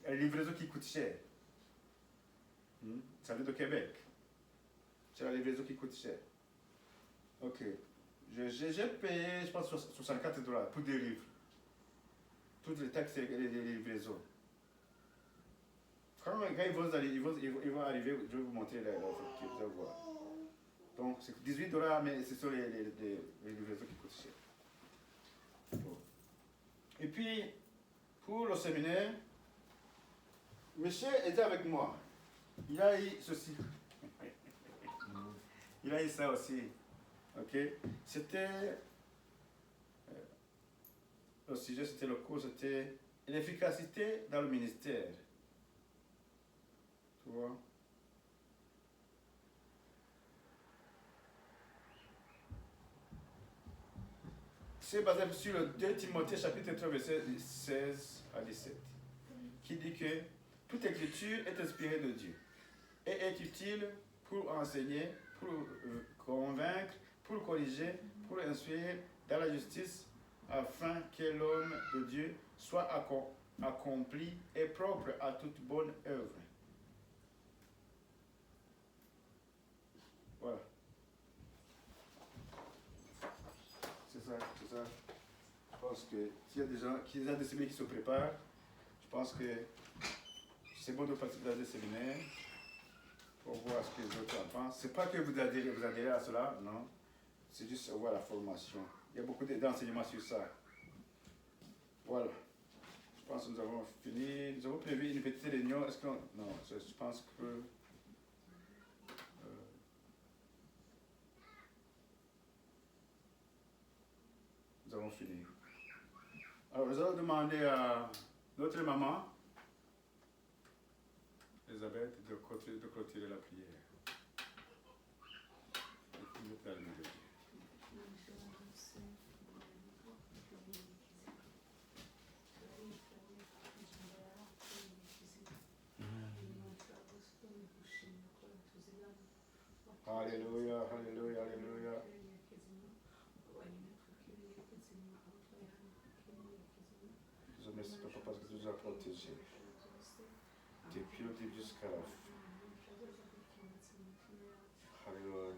livraisons qui coûtent cher. Ça vient de Québec. C'est la livraison qui coûte cher. Ok. J'ai payé, je pense, $64 pour 2 livres. Toutes les taxes et les livraisons. Quand ils vont arriver, je vais vous montrer l'offre que vous allez voir. Donc, c'est $18, mais ce sont les livraisons qui coûtent cher. Bon. Et puis, pour le séminaire, monsieur était avec moi. Il a eu ceci. Il a eu ça aussi. Ok? C'était. Le sujet, c'était le cours, c'était l'efficacité dans le ministère. Tu vois? C'est basé sur le 2 Timothée chapitre 3 verset 16 à 17 qui dit que toute écriture est inspirée de Dieu et est utile pour enseigner, pour convaincre, pour corriger, pour instruire dans la justice afin que l'homme de Dieu soit accompli et propre à toute bonne œuvre. Voilà. C'est ça. Je pense que s'il y a des gens, s'il y a des séminaires qui se préparent, je pense que c'est bon de participer à des séminaires pour voir ce que les autres en pensent. C'est pas que vous adhérez à cela, non. C'est juste voir la formation. Il y a beaucoup d'enseignements sur ça. Voilà. Je pense que nous avons fini. Nous avons prévu une petite réunion. Est-ce que non, je pense que nous avons fini. Alors, nous allons demander à notre maman, Elisabeth, de clôturer la prière. Alléluia, alléluia, alléluia. Je te remercie, Papa, parce que tu nous as protégés. Depuis le début jusqu'à la fin. Alléluia.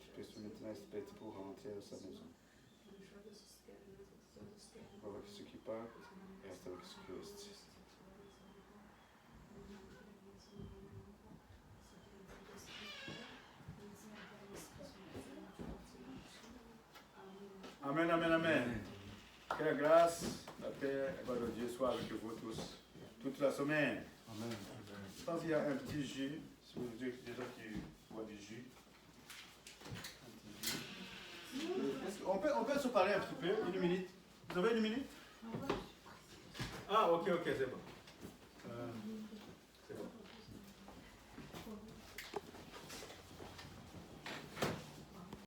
Je prie sur maintenant espèce pour rentrer à sa maison. Avec ceux qui partent, reste avec ceux qui restent. Amen, amen, amen. Que la grâce, la paix, la gloire de Dieu soit avec vous tous, toute la semaine. Amen. Je pense qu'il y a un petit jus, si vous avez des gens qui boivent du jus. On peut se parler un petit peu, 1 minute. Vous avez une minute? Ah, ok, c'est bon.